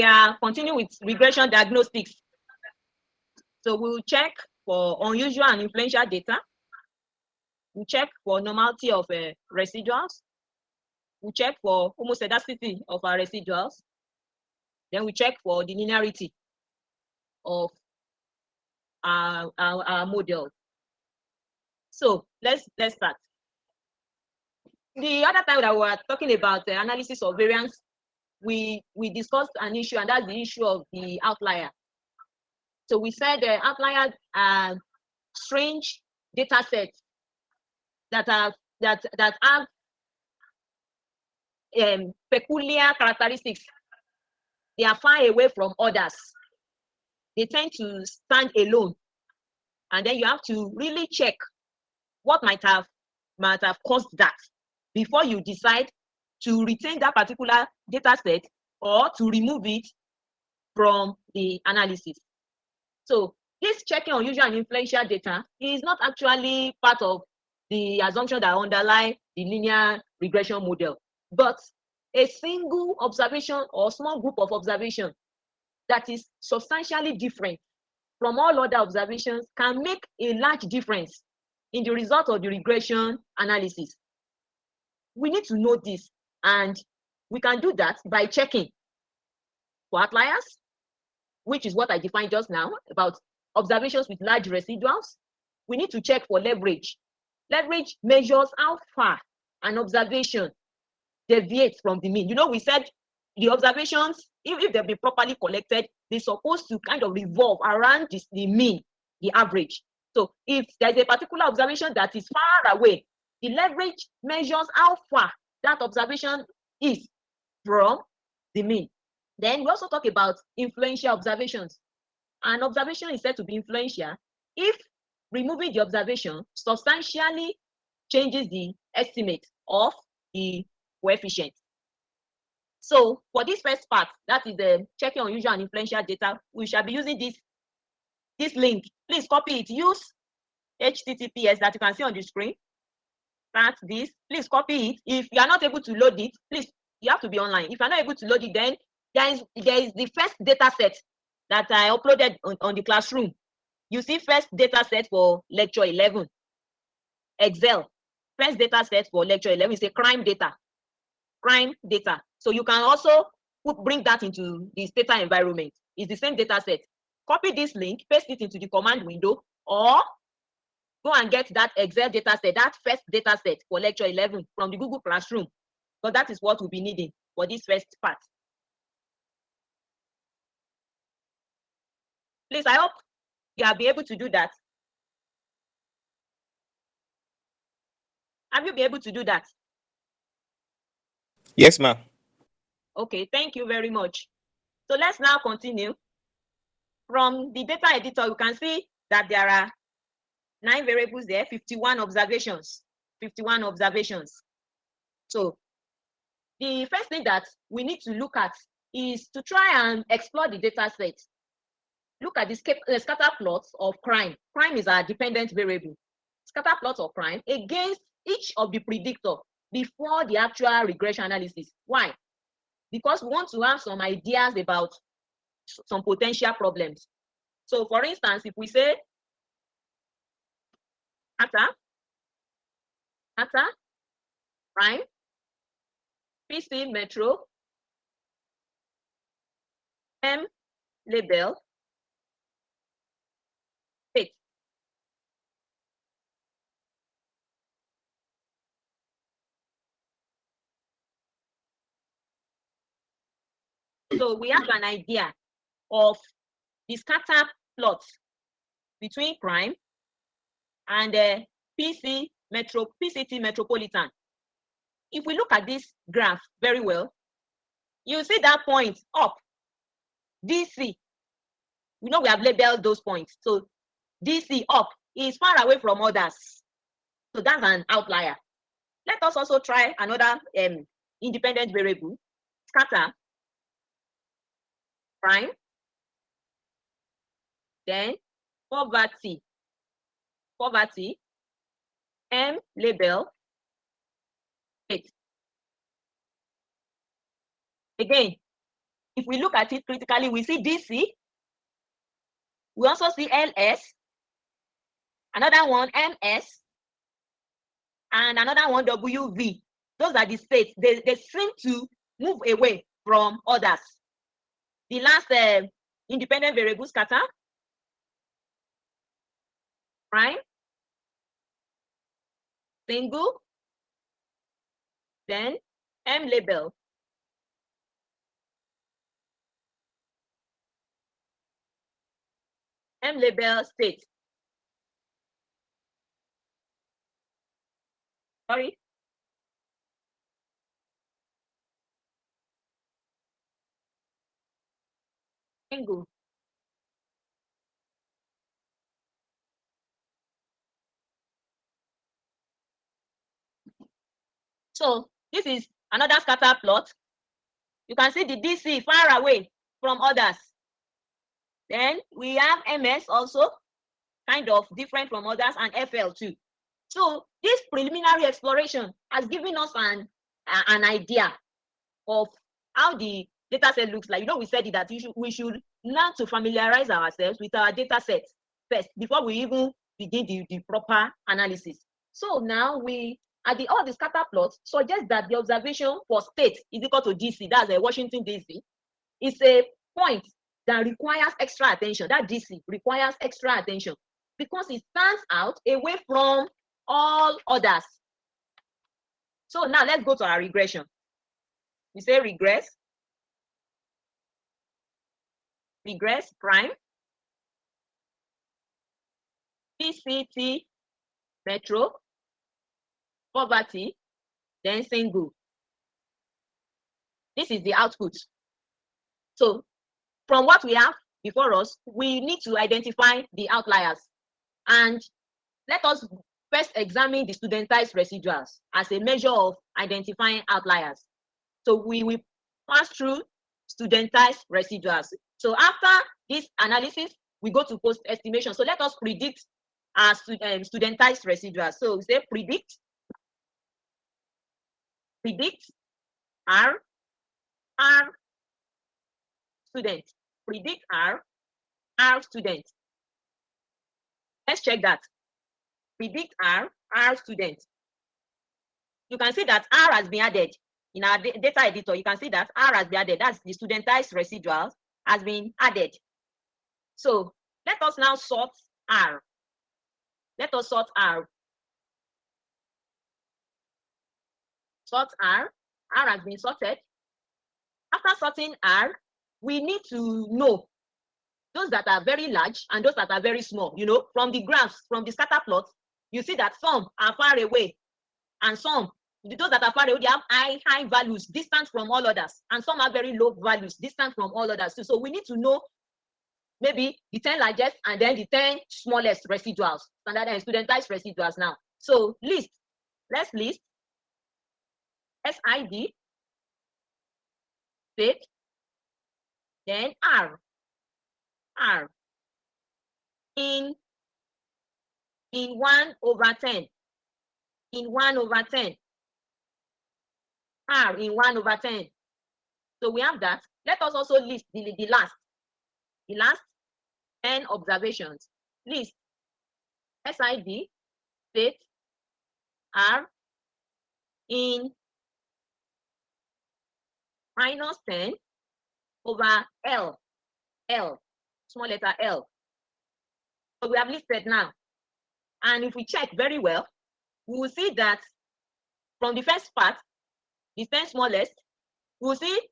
we are continuing with regression diagnostics. So we will check for unusual and influential data. We check for normality of residuals. We check for homoscedasticity of our residuals. Then we check for the linearity of our model. So let's start. The other time that we were talking about the analysis of variance, we discussed an issue, and that's the issue of the outlier. So we said the outliers are strange data sets that have peculiar characteristics. They are far away from others. They tend to stand alone, and then you have to really check what might have caused that before you decide to retain that particular data set or to remove it from the analysis. So this checking unusual and influential data is not actually part of the assumption that underlie the linear regression model, but a single observation or small group of observations that is substantially different from all other observations can make a large difference in the result of the regression analysis. We need to know this, and we can do that by checking for outliers, which is what I defined just now about observations with large residuals. We need to check for leverage. Leverage measures how far an observation deviates from the mean. You know, we said the observations, if they've been properly collected, they're supposed to kind of revolve around the mean, the average. So if there's a particular observation that is far away, the leverage measures how far that observation is from the mean. Then we also talk about influential observations. An observation is said to be influential if removing the observation substantially changes the estimate of the coefficient. So for this first part, that is the checking unusual and influential data, we shall be using this link. Please copy it. Use HTTPS that you can see on the screen. That's this. Please copy it. If you are not able to load it, please, you have to be online. If you are not able to load it, then there is the first data set that I uploaded on the classroom. You see first data set for lecture 11. Excel. First data set for lecture 11 is a crime data. Crime data. So you can also bring that into the STATA environment. It's the same data set. Copy this link, paste it into the command window, or go and get that Excel data set, that first data set for lecture 11 from the Google Classroom. So that is what we'll be needing for this first part. Please, I hope you have been able to do that. Have you been able to do that? Yes, ma'am. Okay, thank you very much. So let's now continue. From the data editor, you can see that there are 9 variables there, 51 observations. 51 observations. So the first thing that we need to look at is to try and explore the data set. Look at the scatter plots of crime. Crime is our dependent variable. Scatter plots of crime against each of the predictor before the actual regression analysis. Why? Because we want to have some ideas about some potential problems. So for instance, if we say STATA, prime, PC metro, M label, fit. So we have an idea of the scatter plots between crime and PCT metropolitan. If we look at this graph very well, you see that point up, DC. We know we have labeled those points. So DC up is far away from others. So that's an outlier. Let us also try another independent variable, scatter, prime, then poverty, M label, 8. Again, if we look at it critically, we see DC. We also see LS, another one MS, and another one WV. Those are the states. They seem to move away from others. The last independent variable scatter, prime, single, then M label. M label state. Sorry. Single. So this is another scatter plot. You can see the DC far away from others. Then we have MS also, kind of different from others, and FL too. So this preliminary exploration has given us an idea of how the data set looks like. You know, we said that we should learn to familiarize ourselves with our data set first before we even begin the proper analysis. So now all the scatter plots suggest that the observation for state is equal to DC, that's a Washington DC, is a point that requires extra attention. That DC requires extra attention because it stands out away from all others. So now let's go to our regression. We say regress prime, PCT, metro, poverty, then single. This is the output. So from what we have before us, we need to identify the outliers. And let us first examine the studentized residuals as a measure of identifying outliers. So we will pass through studentized residuals. So after this analysis, we go to post estimation. So let us predict our studentized residuals. So we say predict R student, predict R student. Let's check that. Predict R student. You can see that R has been added in our data editor. You can see that R has been added. That's the studentized residuals has been added. So let us now sort R. Let us sort R. Sort R. R has been sorted. After sorting R, we need to know those that are very large and those that are very small. You know, from the graphs, from the scatter plots, you see that some are far away and some, those that are far away, they have high values, distant from all others, and some have very low values, distant from all others. So we need to know maybe the 10 largest and then the 10 smallest residuals, standard and studentized residuals now. So let's list SID, state, then R in 1/10, in 1/10, R in 1/10. So we have that. Let us also list the last 10 observations. List SID, state, R in -10 over L, small letter L. So we have listed now. And if we check very well, we will see that from the first part, the 10 smallest, we will see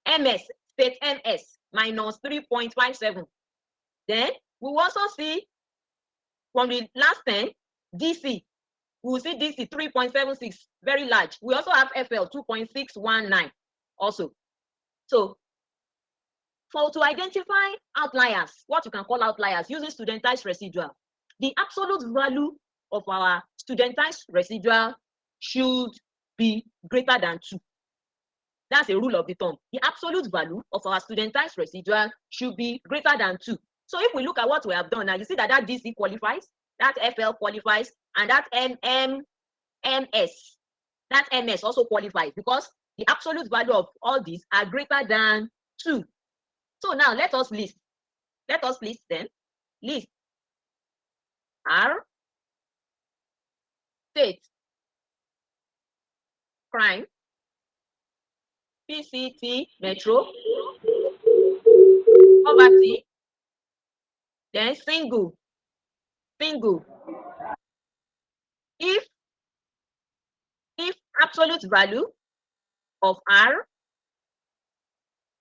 MS, state MS, minus 3.57. Then we will also see from the last 10, DC, we will see DC 3.76, very large. We also have FL 2.619 also. So to identify outliers, what you can call outliers using studentized residual, the absolute value of our studentized residual should be greater than 2. That's a rule of the thumb. The absolute value of our studentized residual should be greater than 2. So if we look at what we have done now, you see that DC qualifies, that FL qualifies, and that MS also qualifies because the absolute value of all these are greater than 2. So now let us list. Let us list them. List R, state, crime, PCT, metro, poverty, then single. If absolute value of R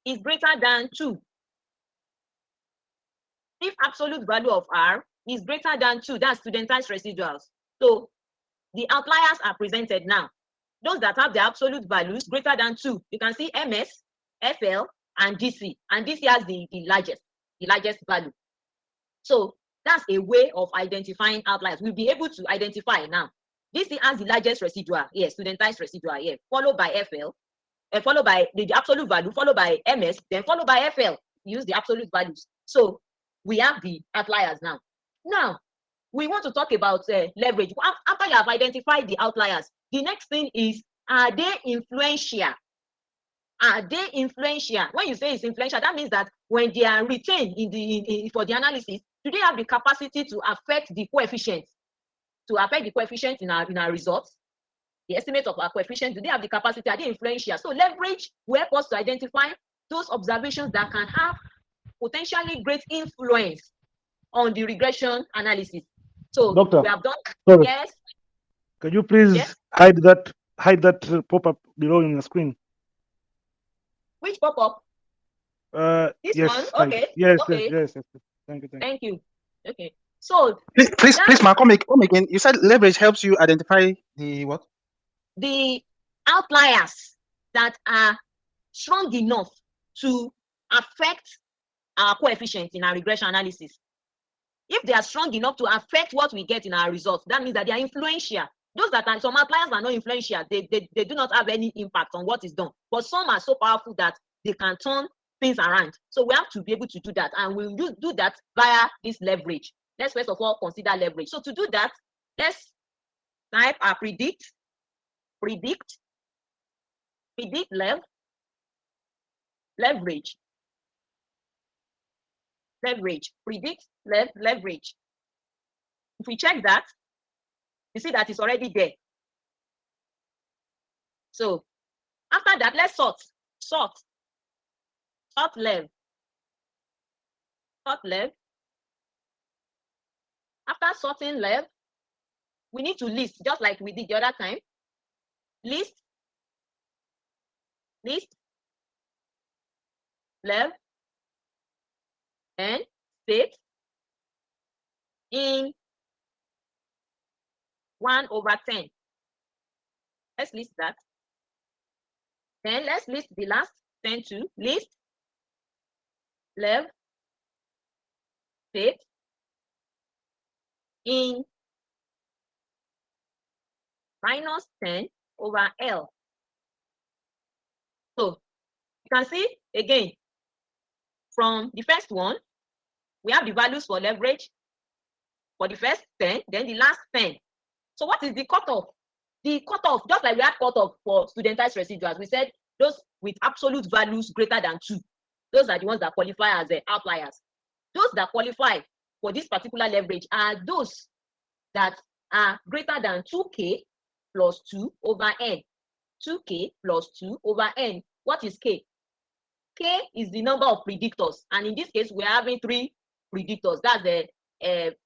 is greater than 2. If absolute value of R is greater than 2, that's studentized residuals. So the outliers are presented now. Those that have the absolute values greater than 2, you can see MS, FL, and DC. And DC has the largest value. So that's a way of identifying outliers. We'll be able to identify now. DC has the largest residual here, studentized residual here, followed by FL, followed by the absolute value, followed by MS, then followed by FL. Use the absolute values. So we have the outliers now. Now, we want to talk about leverage. After you have identified the outliers, the next thing is, are they influential? Are they influential? When you say it's influential, that means that when they are retained for the analysis, do they have the capacity to affect the coefficient? To affect the coefficient in our results? The estimate of our coefficient, do they have the capacity? Are they influential? So leverage will help us to identify those observations that can have potentially great influence on the regression analysis. So Doctor, we have done. sorry. Yes. Can you please yes? hide that pop-up below in the screen? Which pop-up? This yes, one? Okay. Yes, okay. yes. Thank you. Thank you. Okay. So please, Ma, come again. You said leverage helps you identify the what? The outliers that are strong enough to affect our coefficient in our regression analysis. If they are strong enough to affect what we get in our results, that means that they are influential. Those that are, some outliers are not influential. They do not have any impact on what is done. But some are so powerful that they can turn things around. So we have to be able to do that. And we'll do that via this leverage. Let's first of all consider leverage. So to do that, let's type our predict leverage, predict leverage. If we check that, you see that it's already there. So after that, let's sort lev. After sorting lev, we need to list, just like we did the other time. List lev and state in 1/10. Let's list that. Then let's list the last 10 too. List lev state in -10/L. So you can see again from the first one, we have the values for leverage for the first 10, then the last 10. So what is the cutoff? The cutoff, just like we had cutoff for studentized residuals, we said those with absolute values greater than 2. Those are the ones that qualify as the outliers. Those that qualify for this particular leverage are those that are greater than 2K plus 2/n. 2K plus 2/n. What is K? K is the number of predictors. And in this case, we're having 3 predictors. That's the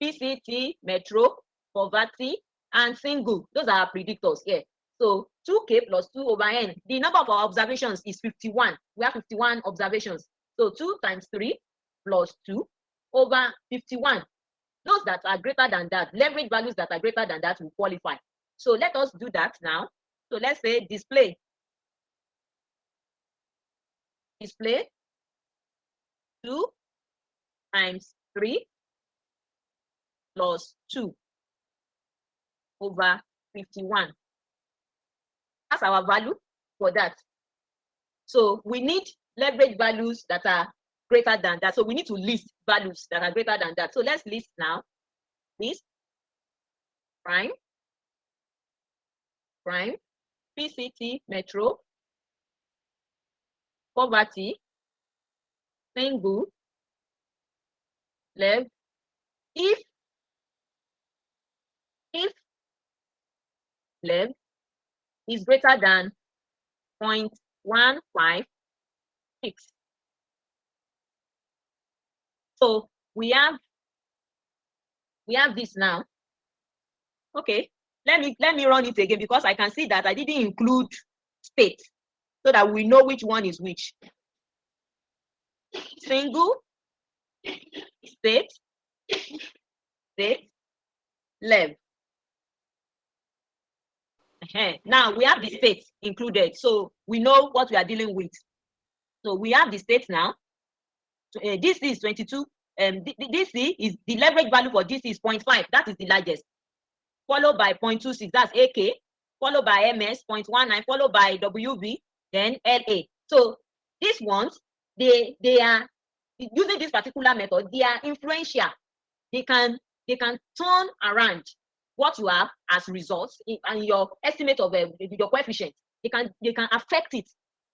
PCT, metro, poverty, and single. Those are our predictors here. So 2K plus 2/n. The number of our observations is 51. We have 51 observations. So 2 times 3 plus 2/51. Those that are greater than that, leverage values that are greater than that will qualify. So let us do that now. So let's say display 2 times 3 plus 2/51. That's our value for that. So we need leverage values that are greater than that. So we need to list values that are greater than that. So let's list now. List prime, PCT, metro, poverty, single, lev, if lev is greater than 0.156. So we have this now. Okay, let me run it again because I can see that I didn't include state so that we know which one is which. Single, state, lev. Now we have the state included, so we know what we are dealing with. So we have the state now. So, DC is 22. DC is the leverage value for DC is 0.5. That is the largest. Followed by 0.26. That's AK. Followed by MS 0.19. Followed by WV. Then LA. So these ones, they are using this particular method. They are influential. They can turn around what you have as results and your estimate of your coefficient. They can affect it.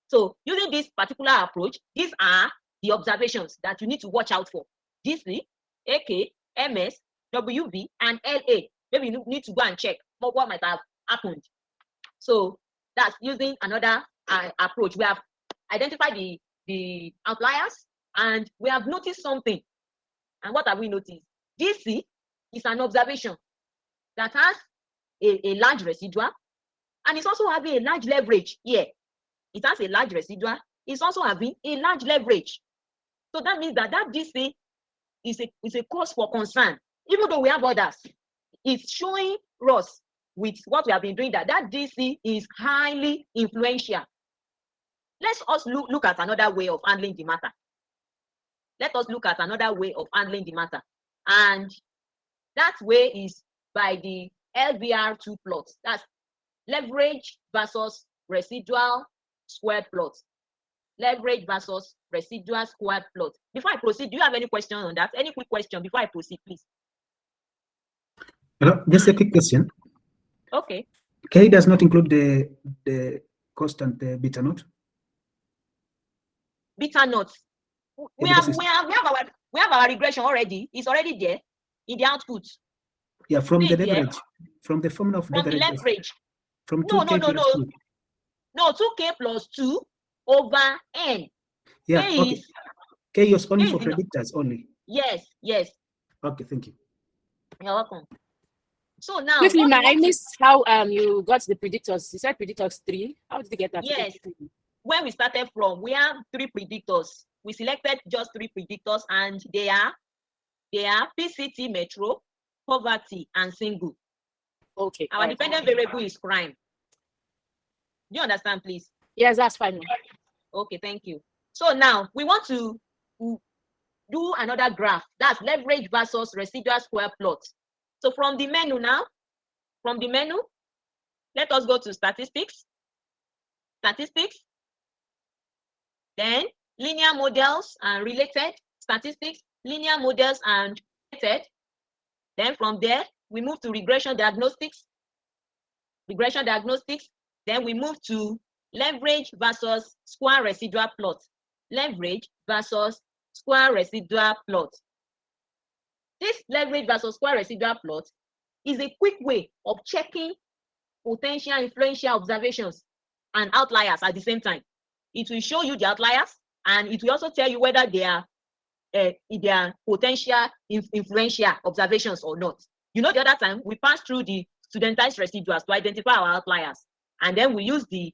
So using this particular approach, these are the observations that you need to watch out for. DC, AK, MS, WV, and LA. Maybe you need to go and check what might have happened. So that's using another approach. We have identified the outliers and we have noticed something. And what have we noticed? DC is an observation that has a large residual and it's also having a large leverage here. It has a large residual. It's also having a large leverage. So that means that DC is a cause for concern. Even though we have others, it's showing us with what we have been doing that DC is highly influential. Let's us look at another way of handling the matter. Let us look at another way of handling the matter. And that way is by the LBR2 plot. That's leverage versus residual squared plot. Leverage versus residual squared plot. Before I proceed, do you have any question on that? Any quick question before I proceed, please? Hello, just a quick question. Okay. K does not include the constant beta naught. Beta naught. We have our regression already. It's already there in the output. Yeah, from the leverage, from the formula of from leverage. The leverage. From 2K plus 2. No, 2K plus 2 over N. Yeah, okay. K is only for predictors only. Yes. Okay, thank you. You're welcome. So now, quickly, I missed how you got the predictors. You said predictors 3. How did you get that? Yes. Where we started from, we have 3 predictors. We selected just 3 predictors, and they are PCT, metro, poverty, and single. Okay. Our dependent variable is crime. Do you understand, please? Yes, that's fine. Okay, thank you. So now we want to do another graph. That's leverage versus residual square plot. So from the menu now, let us go to statistics. Then linear models and related statistics, linear models and related. Then from there, we move to regression diagnostics. Then we move to leverage versus square residual plot. Leverage versus square residual plot. This leverage versus square residual plot is a quick way of checking potential influential observations and outliers at the same time. It will show you the outliers and it will also tell you whether they are potential influential observations or not. You know, the other time we passed through the studentized residuals to identify our outliers, and then we use the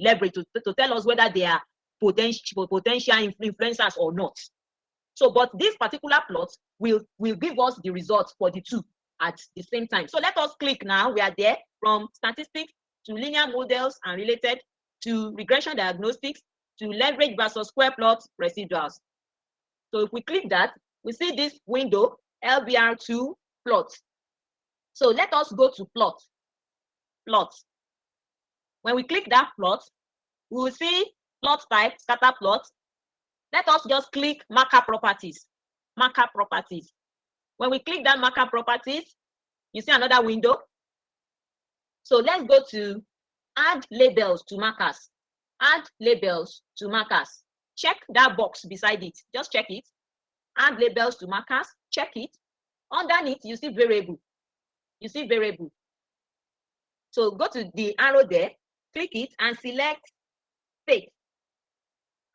leverage to tell us whether they are potential influencers or not. So, but this particular plot will give us the results for the 2 at the same time. So let us click now. We are there from statistics to linear models and related to regression diagnostics to leverage versus square plot residuals. So if we click that, we see this window, LBR2 plot. So let us go to plot. When we click that plot, we will see plot type, scatter plot. Let us just click marker properties. When we click that marker properties, you see another window. So let's go to add labels to markers. check that box beside it. Just check it. Add labels to markers. Check it. Underneath, you see variable. You see variable. So go to the arrow there, click it, and select state.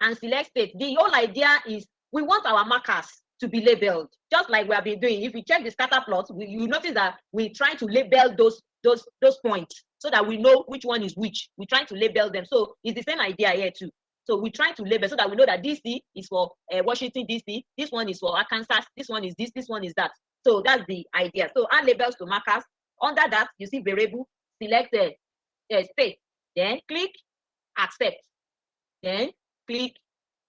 And select state. The whole idea is we want our markers to be labeled, just like we have been doing. If you check the scatter plot, you notice that we try to label those points so that we know which one is which. We try to label them. So it's the same idea here too. So we try to label so that we know that DC is for Washington DC, this one is for Arkansas, this one is this one is that. So that's the idea. So add labels to markers. Under that, you see variable, select state, then click accept, then click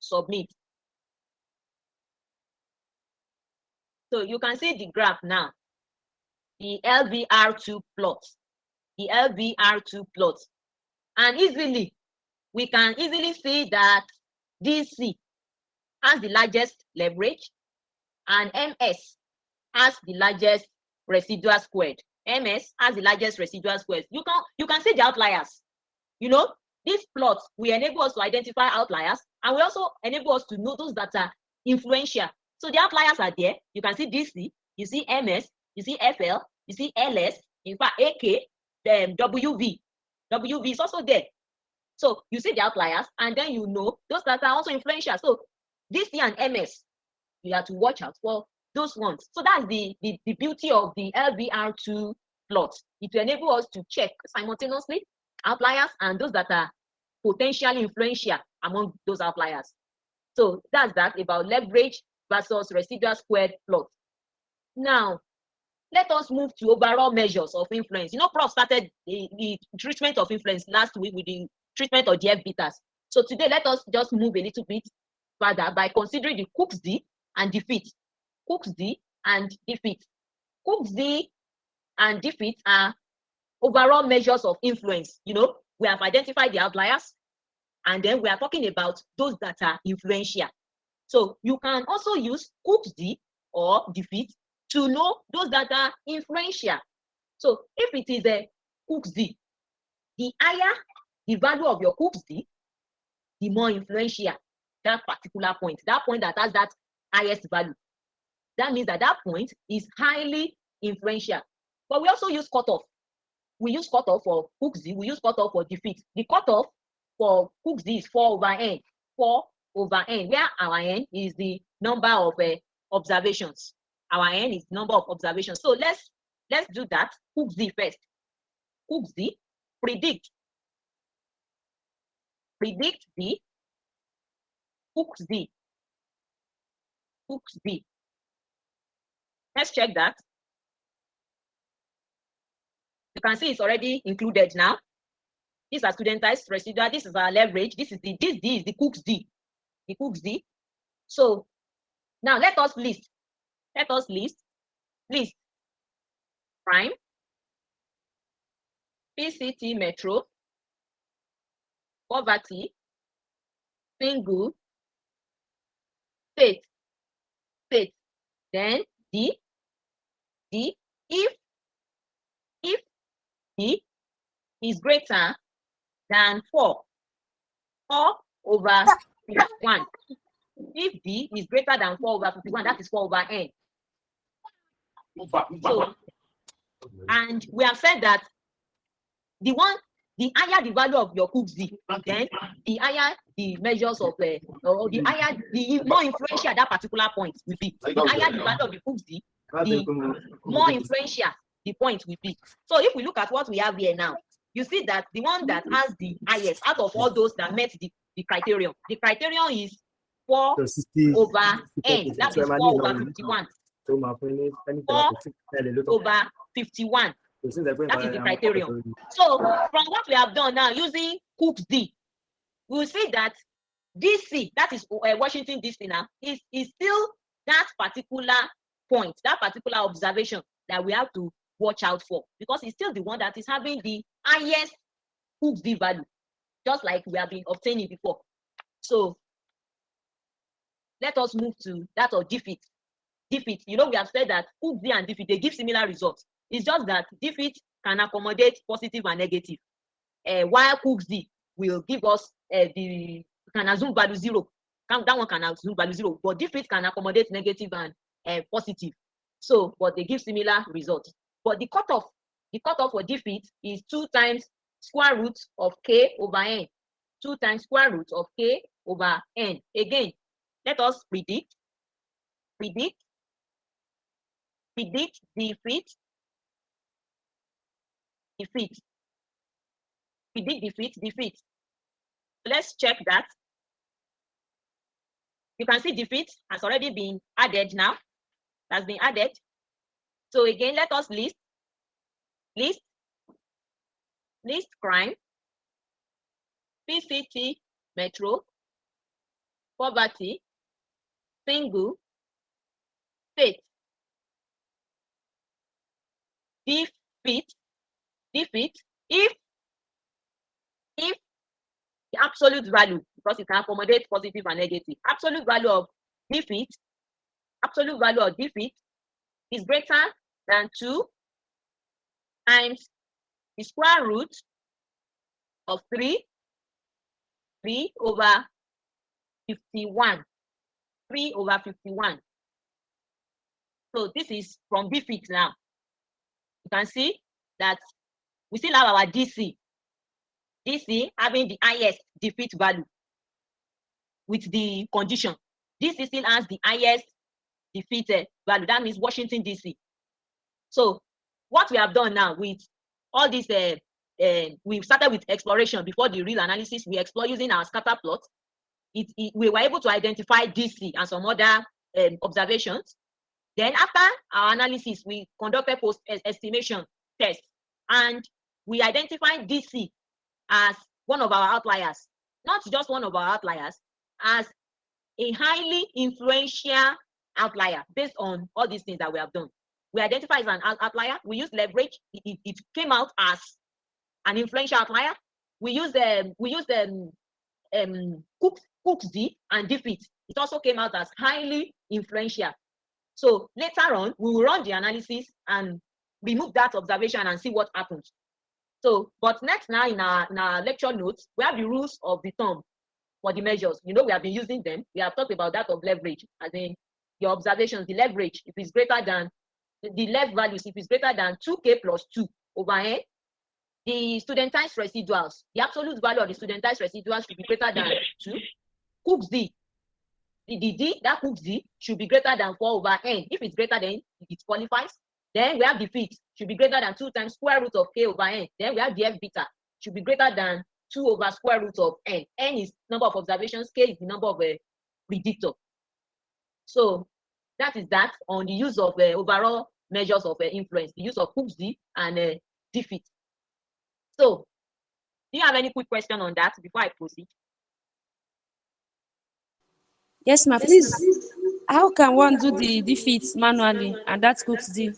submit. So you can see the graph now, the LVR2 plot, the LVR2 plot. And we can easily see that DC has the largest leverage and MS has the largest residual squared. MS has the largest residual squared. You can see the outliers. You know, these plots will enable us to identify outliers, and we also enable us to know those that are influential. So the outliers are there. You can see DC, you see MS, you see FL, you see LS, in fact AK, WV. WV is also there. So you see the outliers, and then you know those that are also influential. So DC and MS, you have to watch out for those ones. So that's the beauty of the LVR2 plot. It will enable us to check simultaneously outliers and those that are potentially influential among those outliers. So that's that about leverage versus residual squared plot. Now, let us move to overall measures of influence. You know, Prof started the treatment of influence last week with the treatment of the F betas. So today, let us just move a little bit further by considering the Cook's D and defeat. Cook's D and defeat. Cook's D and defeat are overall measures of influence. You know, we have identified the outliers, and then we are talking about those that are influential. So you can also use Cook's D or defeat to know those that are influential. So if it is a Cook's D, the higher the value of your Cook's D, the more influential that particular point, that point that has that highest value. That means that that point is highly influential. But we also use cutoff. We use cutoff for Cook's D, we use cutoff for defeat. The cutoff for Cook's D is 4 over n, 4 over n, where our n is the number of observations. Our n is number of observations. So let's do that. Cook's D first. Cook's D, predict the Cook's D. Cook's D. Let's check that. You can see it's already included now. These are studentized residual. This is our leverage. This D is the Cook's D. The Cook's D. So now let us list. Let us list prime, PCT metro, poverty, single, state. Then D, if D is greater than 4 over 51. If D is greater than 4 over 51, that is 4 over n. So, and we have said that the higher the value of your Cook's D, then the higher the measures of or the higher, the more influential that particular point will be. The higher the value of the Cook's D, the more influential the point will be. So if we look at what we have here now, you see that the one that has the highest out of all those that met the criterion is 4 over n. That is 4 over 51. 4 over 51. That is the criterion. So from what we have done now, using Cook's D, we will see that DC, that is Washington DC now, is still that particular point, that particular observation that we have to watch out for, because it's still the one that is having the highest Cook's D value, just like we have been obtaining before. So let us move to that of defeat. Defeat, you know, we have said that Cook's D and defeat, they give similar results. It's just that defeat can accommodate positive and negative, while Cook's D will give us can assume value 0. that one can absolute value 0, but defeat can accommodate negative and positive. So, but they give similar results. But the cutoff for defeat is 2 times square root of k over n. 2 times square root of k over n. Again, let us predict defeat. Predict defeat. Let's check that. You can see defeat has already been added now. Has been added. So again, let us list crime, PCT, metro, poverty, single, state, defeat. If the absolute value, because it can accommodate positive and negative, absolute value of defeat is greater than 2 times the square root of 3 over 51. 3 over 51. So this is from defeat now. You can see that we still have our DC having the highest defeat value with the condition. DC still has the highest defeat value. That means Washington DC. So what we have done now with all this, we started with exploration before the real analysis. We explore using our scatter plot. We were able to identify DC and some other observations. Then after our analysis, we conducted post-estimation tests, and we identified DC as one of our outliers, not just one of our outliers, as a highly influential outlier based on all these things that we have done. We identify as an outlier. We use leverage. It came out as an influential outlier. We use Cook's D and defeat. It also came out as highly influential. So later on, we will run the analysis and remove that observation and see what happens. So, but next now in our lecture notes, we have the rules of the thumb for the measures. You know, we have been using them. We have talked about that of leverage, as in your observations, the leverage, if it's greater than the left values, if it's greater than 2k plus 2 over n, the studentized residuals, the absolute value of the studentized residuals should be greater than 2. Cook's D, that Cook's D should be greater than 4 over n. If it's greater, then it qualifies. Then we have defeat, should be greater than 2 times square root of k over n. Then we have the F beta, should be greater than 2 over square root of n. N is number of observations, k is the number of a predictor. So that is that on the use of overall measures of influence, the use of Cook's D and defeat. So, do you have any quick question on that before I proceed? Yes, ma'am. Please, how can one do the defeats manually and that's Cook's D?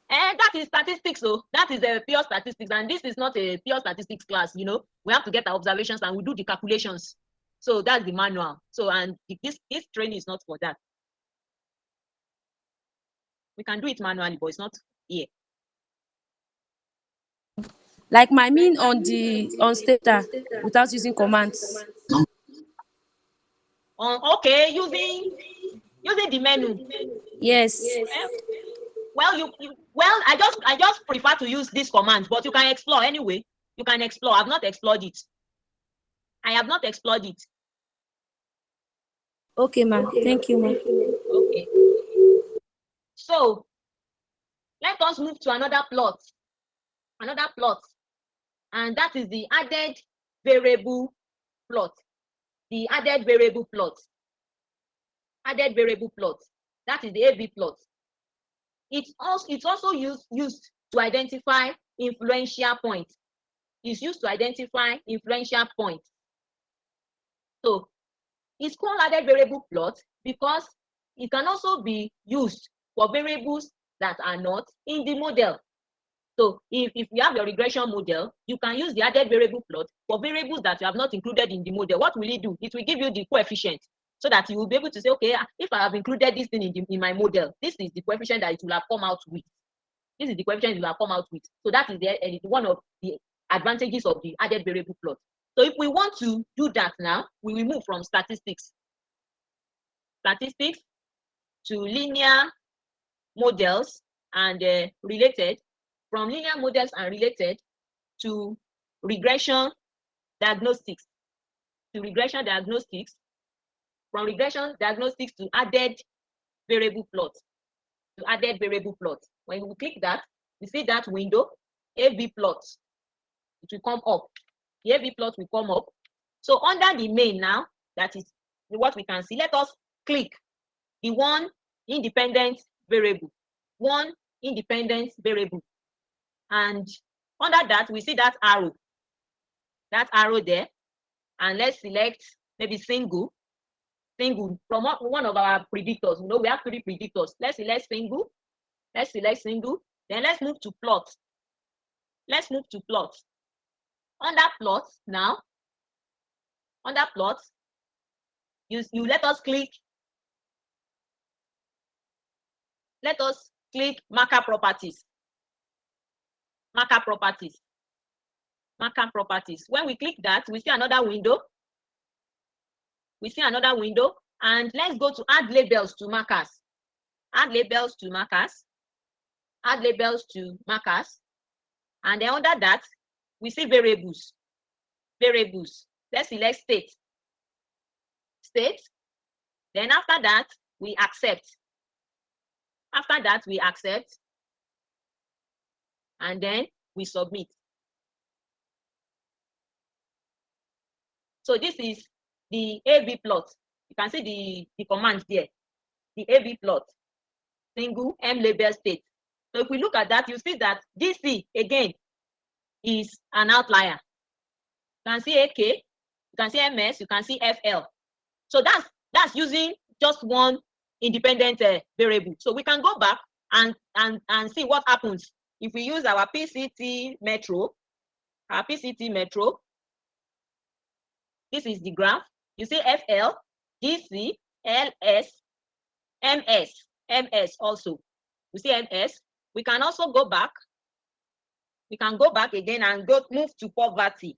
That is statistics, so that is a pure statistics, and this is not a pure statistics class. You know, we have to get our observations and we do the calculations. So that's the manual. So, and this training is not for that. We can do it manually, but it's not here. Like my mean on STATA without using commands. Okay, using the menu. Yes. Well, I just prefer to use this command, but you can explore anyway. You can explore. I've not explored it. I have not explored it. Okay, ma'am. Thank you, ma'am. Okay. So let us move to another plot. And that is the added variable plot. The added variable plot. Added variable plot. That is the AB plot. It's also used to identify influential points. It's used to identify influential points. So it's called added variable plot because it can also be used for variables that are not in the model. So if you have your regression model, you can use the added variable plot for variables that you have not included in the model. What will it do? It will give you the coefficient so that you will be able to say, okay, if I have included this thing in my model, this is the coefficient that it will have come out with. This is the coefficient it will have come out with. So that is one of the advantages of the added variable plot. So if we want to do that now, we will move from statistics to linear models and related, from linear models and related to regression diagnostics, from regression diagnostics to added variable plot, When we click that, we see that window, AB plot, it will come up. The AB plot will come up. So under the main now, that is what we can see. Let us click the one independent variable. And under that, we see that arrow there. And let's select maybe single from one of our predictors. You know, we have 3 predictors. Let's select single. Then let's move to plot. Under plot now, you let us click marker properties. When we click that, we see another window. And let's go to add labels to markers. And then under that, we see variables. Let's select state. Then after that, we accept. And then we submit. So this is the AB plot. You can see the command there. The AB plot, single M label state. So if we look at that, you see that DC again is an outlier. You can see AK, you can see MS, you can see FL. So that's using just one independent variable. So we can go back and see what happens if we use our PCT Metro. This is the graph. You see FL, DC, LS, MS also. You see MS. We can also go back. We can go back again and move to poverty.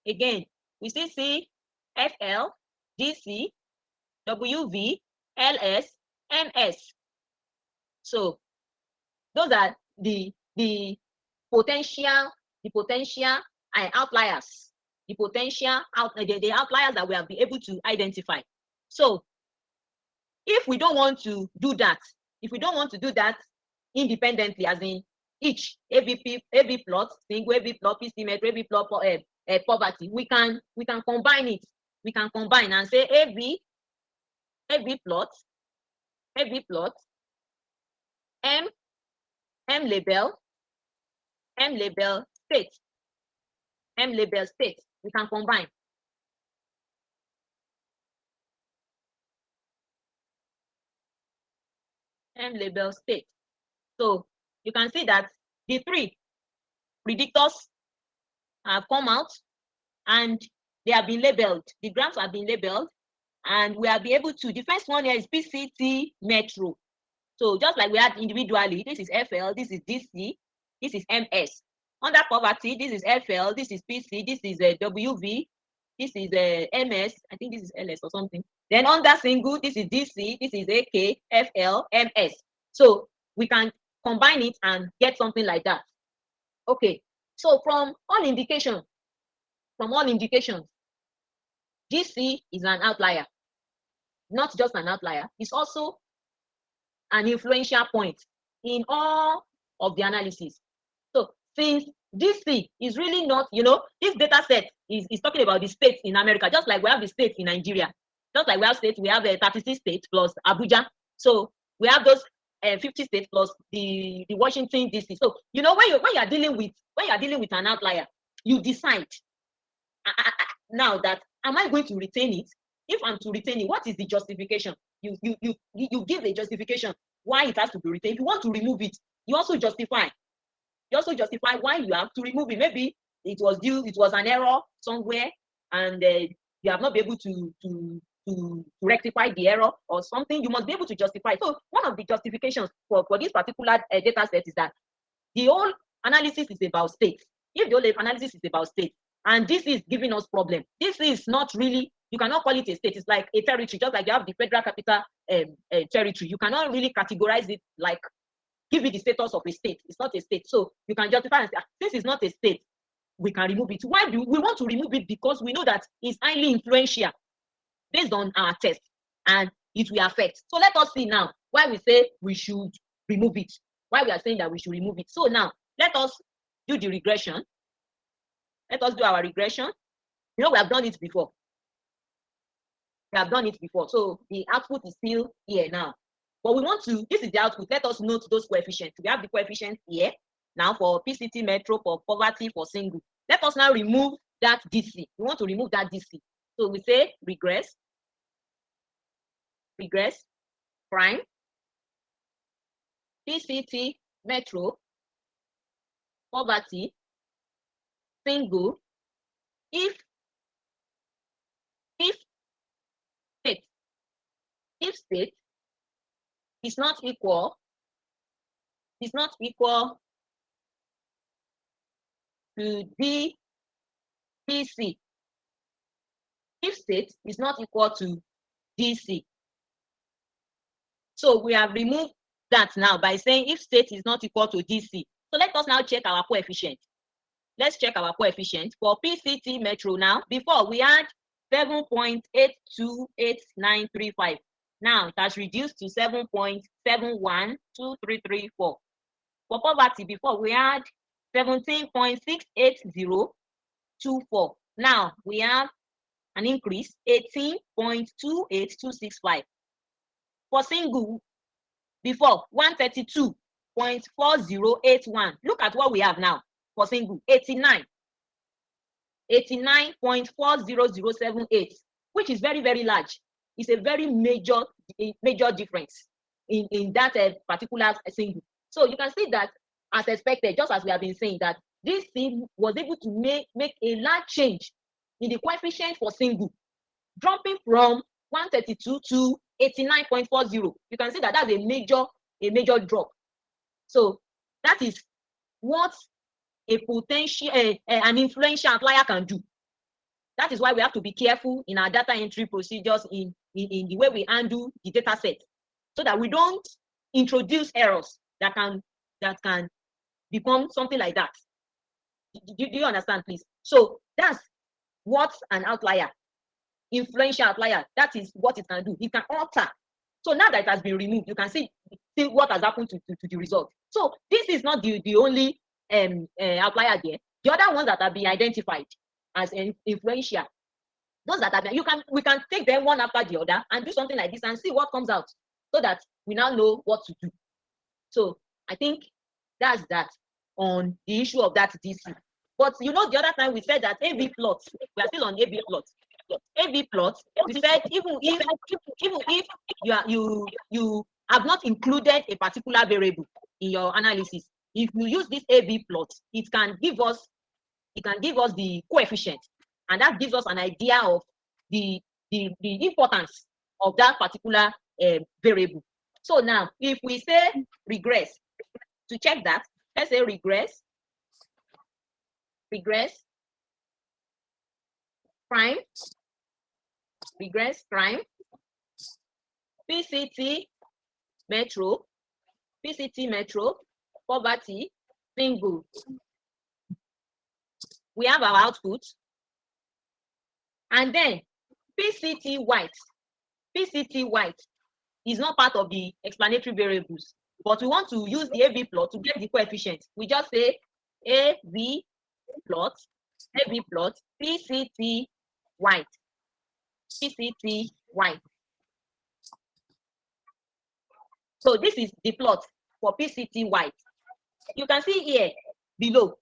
Again, we see C, FL, DC, WV, LS, MS. So those are the potential outliers. The outliers that we have been able to identify. So if we don't want to do that, independently, as in each AB plot, single AB plot, PC Metro, AB plot, poverty, we can combine it. We can combine and say AB plot, M label state. We can combine. M label state. So you can see that the 3 predictors have come out and they have been labeled. The graphs have been labeled, and we have been able to. The first one here is PCT Metro. So just like we had individually, this is FL, this is DC, this is MS. Under poverty, this is FL, this is PC, this is WV, this is MS, I think this is LS or something. Then under single, this is DC, this is AK, FL, MS. So we can combine it and get something like that. Okay, so from all indications, DC is an outlier. Not just an outlier, it's also an influential point in all of the analysis. So since DC is really not, this data set is talking about the states in America, just like we have the states in Nigeria. Just like we have states, we have 36 states plus Abuja. So we have those 50 states plus the Washington DC. So when you are dealing with an outlier, you decide now that am I going to retain it? If I'm to retain it, what is the justification? You give a justification why it has to be retained. If you want to remove it, you also justify. Why you have to remove it. Maybe it was an error somewhere, and you have not been able to rectify the error or something. You must be able to justify. So one of the justifications for this particular data set is that the whole analysis is about state, if the O-level analysis is about state, and this is giving us problem, this is not really, you cannot call it a state. It's like a territory, just like you have the federal capital territory. You cannot really categorize it like give it the status of a state. It's not a state. So you can justify and say, this is not a state, we can remove it. Why do we want to remove it? Because we know that it's highly influential based on our test, and it will affect. So let us see now why we say we should remove it. Why we are saying that we should remove it. So now let us do the regression. Let us do our regression. You know, we have done it before. We have done it before. So the output is still here now. But we want to, this is the output. Let us note those coefficients. We have the coefficients here now for PCT metro, for poverty, for single. Let us now remove that DC. We want to remove that DC. So we say regress, prime, PCT metro, poverty, single, if state is not equal to DC. If state is not equal to DC. So we have removed that now by saying if state is not equal to DC. So let us now check our coefficient. Let's check our coefficient for PCT metro now. Before we had 7.828935. Now it has reduced to 7.712334. For poverty, before we had 17.68024. Now we have an increase, 18.28265. For single, before 132.4081. Look at what we have now for single, 89.40078, which is very, very large. It's a very major difference in that particular single. So you can see that as expected, just as we have been saying, that this thing was able to make a large change in the coefficient for single, dropping from 132 to 89.40. You can see that that's a major drop. So that is what a potential an influential outlier can do. That is why we have to be careful in our data entry procedures, in the way we handle the data set, so that we don't introduce errors that can become something like that. Do you understand, please? So that's what an outlier, influential outlier, that is what it can do. It can alter. So now that it has been removed, you can see what has happened to the result. So this is not the only outlier there. The other ones that have been identified as influential, those that have been, we can take them one after the other and do something like this and see what comes out, so that we now know what to do. So I think that's that on the issue of that DC. But you know, the other time we said that AB plots, we are still on AB plots. AB plots, we said even if you have not included a particular variable in your analysis, if you use this AB plot, it can give us the coefficient, and that gives us an idea of the importance of that particular variable. So now, if we say regress, to check that, let's say regress prime, PCT metro, poverty, single. We have our output, and then PCT white is not part of the explanatory variables, but we want to use the AB plot to get the coefficient. We just say AB plot, PCT white. So this is the plot for PCT white. You can see here below,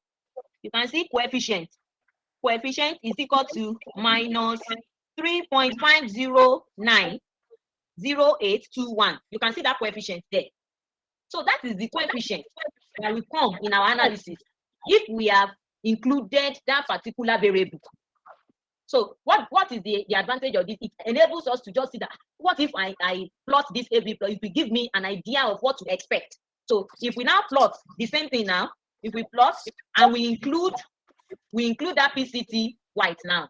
you can see coefficient. Coefficient is equal to minus 3.5090821. You can see that coefficient there. So that is the coefficient that will come in our analysis if we have included that particular variable. So what is the advantage of this? It enables us to just see that, what if I plot this AB plot? It will give me an idea of what to expect. So if we now plot the same thing now, if we plot and we include that PCT white now,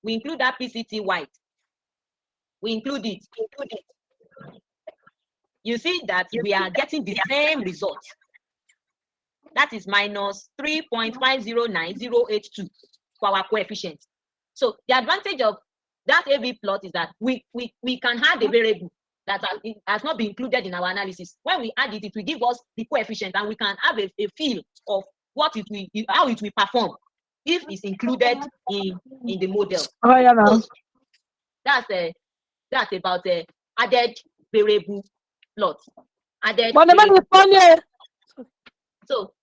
we include that PCT white, we include it. You see that we are getting the same result. That is minus 3.509082 for our coefficient. So the advantage of that AB plot is that we can add a variable that has not been included in our analysis. When we add it, it will give us the coefficient, and we can have a feel of what it will, how it will perform if it's included in the model. Oh, yeah, now. So that's about the added variable plot. So,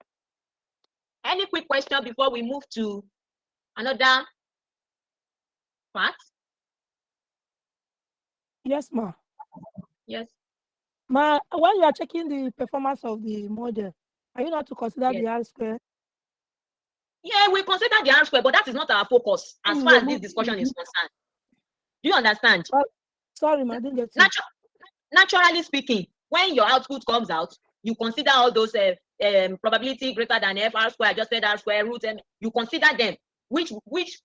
any quick question before we move to another part? Yes, ma. Yes. Ma, when you are checking the performance of the model, are you not to consider the R square? Yeah, we consider the R square, but that is not our focus as far as this discussion is concerned. Do you understand? Sorry, ma, I didn't get it. Naturally speaking, when your output comes out, you consider all those probability greater than F, R square, adjusted R square, root M. You consider them, which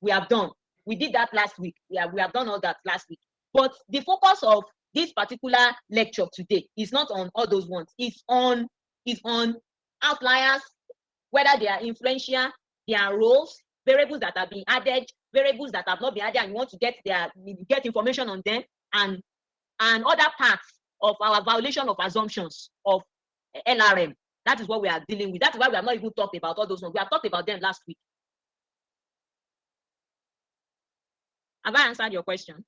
we have done. We did that last week. We have done all that last week. But the focus of this particular lecture today is not on all those ones. It's on outliers, whether they are influential, their roles, variables that have been added, variables that have not been added, and you want to get information on them, and other parts of our violation of assumptions of LRM. That is what we are dealing with. That's why we have not even talked about all those ones. We have talked about them last week. Have I answered your question?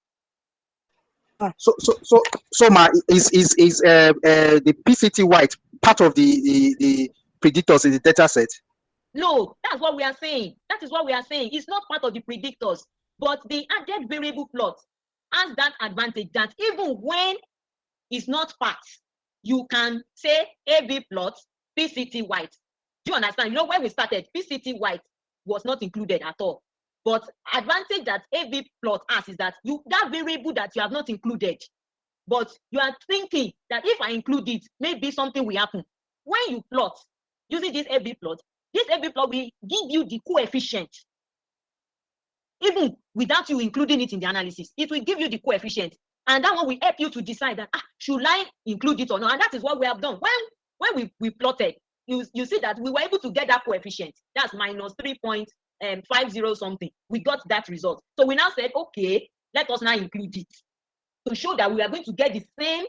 So ma, is the PCT white part of the predictors in the data set? No, that's what we are saying. That is what we are saying. It's not part of the predictors, but the added variable plot has that advantage that even when it's not part, you can say AB plot PCT white. Do you understand? You know, when we started, PCT white was not included at all. But advantage that AB plot has is that that variable that you have not included, but you are thinking that if I include it, maybe something will happen. When you plot using this AB plot will give you the coefficient. Even without you including it in the analysis, it will give you the coefficient. And that one will help you to decide that, should I include it or not? And that is what we have done. When we plotted, you see that we were able to get that coefficient. That's minus 3.50 something. We got that result. So we now said, okay, let us now include it to show that we are going to get the same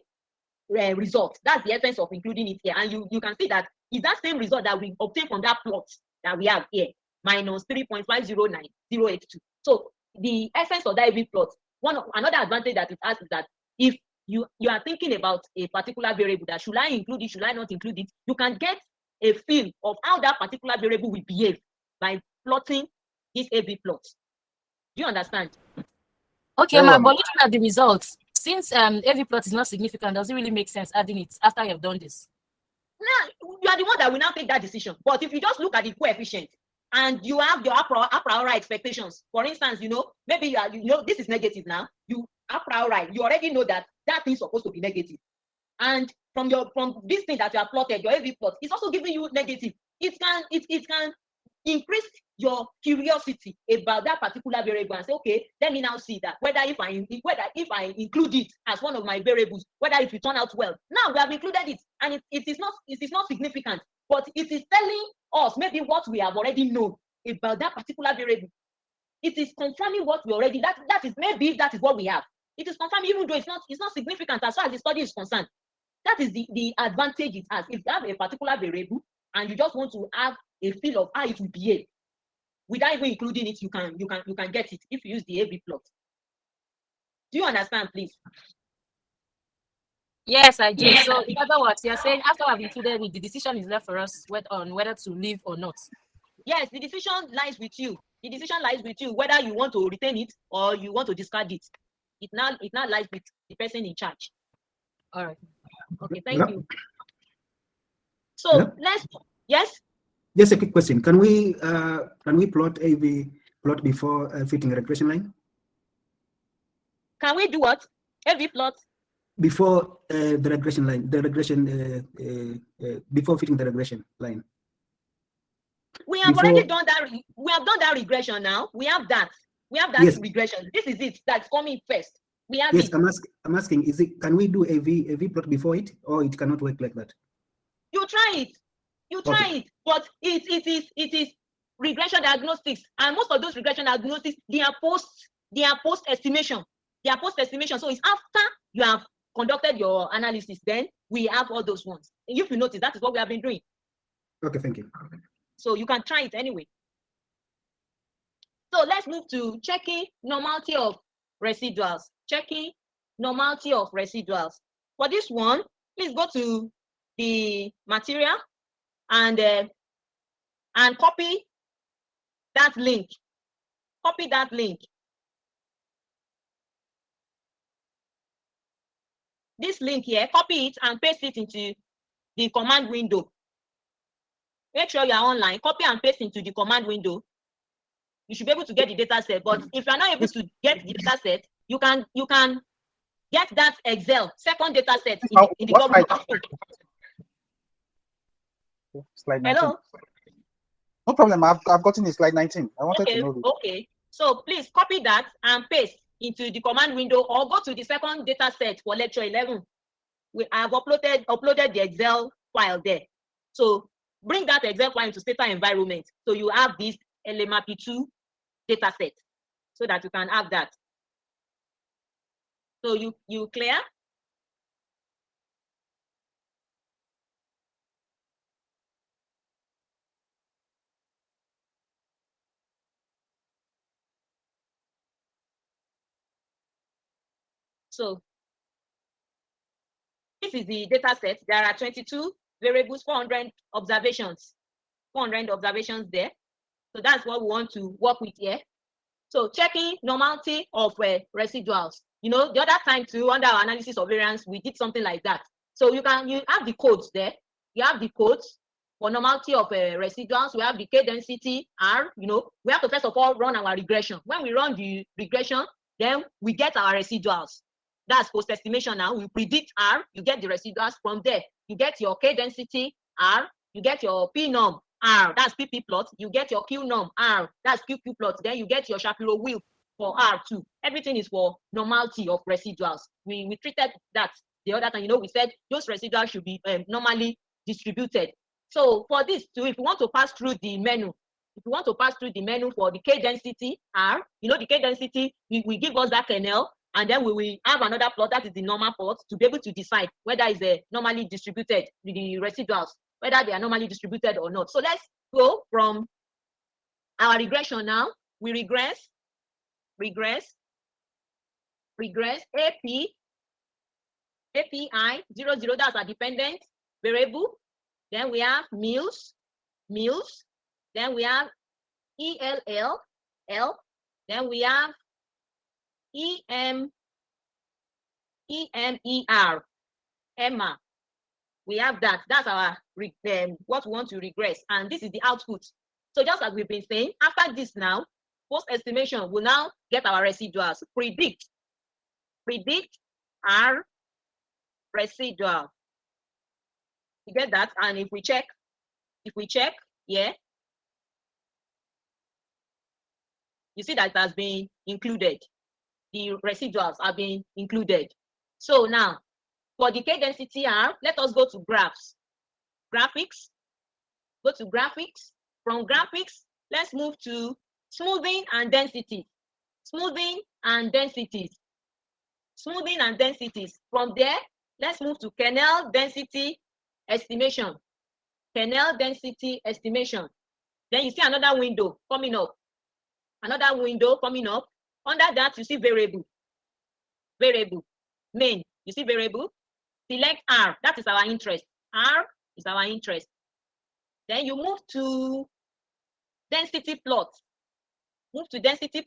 result. That's the essence of including it here. And you can see that is that same result that we obtained from that plot that we have here, minus 3.509082. So the essence of that AB plot, another advantage that it has is that if you are thinking about a particular variable, that should I include it, should I not include it, you can get a feel of how that particular variable will behave by plotting this AB plot. Do you understand? Okay, but looking at the results, since AB plot is not significant, does it really make sense adding it after you have done this? No, you are the one that will now take that decision. But if you just look at the coefficient and you have your a priori expectations, for instance, maybe this is negative now. You a priori, you already know that thing is supposed to be negative. And from this thing that you have plotted, your AB plot, it's also giving you negative. It can increase your curiosity about that particular variable and say, okay, let me now see that whether if I include it as one of my variables, whether it will turn out well. Now we have included it, and it is not significant, but it is telling us maybe what we have already known about that particular variable. It is confirming what we already that is what we have. It is confirming, even though it's not significant as far as the study is concerned. That is the advantage it has. If you have a particular variable and you just want to have a feel of how it will behave, without even including it, you can get it if you use the AB plot. Do you understand, please? Yes, I do. So in other words, you're saying after I've included it, the decision is left for us on whether to leave or not. Yes, the decision lies with you. The decision lies with you whether you want to retain it or you want to discard it. It now lies with the person in charge. All right. Okay, thank you. So yes. Just a quick question. Can we plot AB plot before fitting a regression line? Can we do what? AB plot? Before the regression line, before fitting the regression line. We have Before- already done that. We have done that regression now. We have that. We have that Yes. regression. This is it. That's coming first. We have Yes, it. I'm asking, is it, can we do a V plot before it, or it cannot work like that? You try it. You try Okay. it. But it is regression diagnostics. And most of those regression diagnostics, they are post estimation. They are post estimation. So it's after you have conducted your analysis, then we have all those ones. If you notice, that is what we have been doing. Okay, thank you. So you can try it anyway. So let's move to checking normality of residuals. Checking normality of residuals. For this one, please go to the material and copy that link. Copy that link. This link here, copy it and paste it into the command window. Make sure you are online. Copy and paste into the command window. You should be able to get the data set. But if you are not able to get the data set, you can get that Excel second data set in the What Google. Slide 19. Hello. No problem. I've gotten it. Slide 19. I wanted to know this. Okay. So please copy that and paste into the command window, or go to the second data set for lecture 11. I have uploaded the Excel file there. So bring that Excel file into STATA environment. So you have this LMRP2 data set so that you can have that. So you clear? So this is the data set. There are 22 variables, 400 observations, 400 observations there. So that's what we want to work with here. So checking normality of residuals. You know, the other time too, under our analysis of variance, we did something like that. So you have the codes there. You have the codes for normality of residuals. We have the K density R. You know, we have to first of all run our regression. When we run the regression, then we get our residuals. That's post estimation now. We predict R, you get the residuals from there. You get your K density R, you get your P norm R, that's PP plot. You get your Q norm R, that's QQ plot. Then you get your Shapiro wheel for R2. Everything is for normality of residuals. We treated that the other time. You know, we said those residuals should be normally distributed. So for this too, if you want to pass through the menu, for the K density R, you know, the K density, we give us that kernel. And then we will have another plot, that is the normal plot, to be able to decide whether it's normally distributed, the residuals, whether they are normally distributed or not. So let's go from our regression now. We regress, API 00, that's our dependent variable. Then we have meals. Then we have ELL, then we have EMER, EMA. We have that. That's our what we want to regress, and this is the output. So just as we've been saying, after this now, post estimation will now get our residuals. Predict our residual. You get that? And if we check, yeah, you see that it has been included. The residuals have been included. So now, for the K density R, let us go to graphs. Graphics. Go to graphics. From graphics, let's move to smoothing and density. Smoothing and densities. From there, let's move to kernel density estimation. Then you see another window coming up. Under that, you see variable. Main, you see variable. Select R, that is our interest. R is our interest. Then you move to density plot. Under density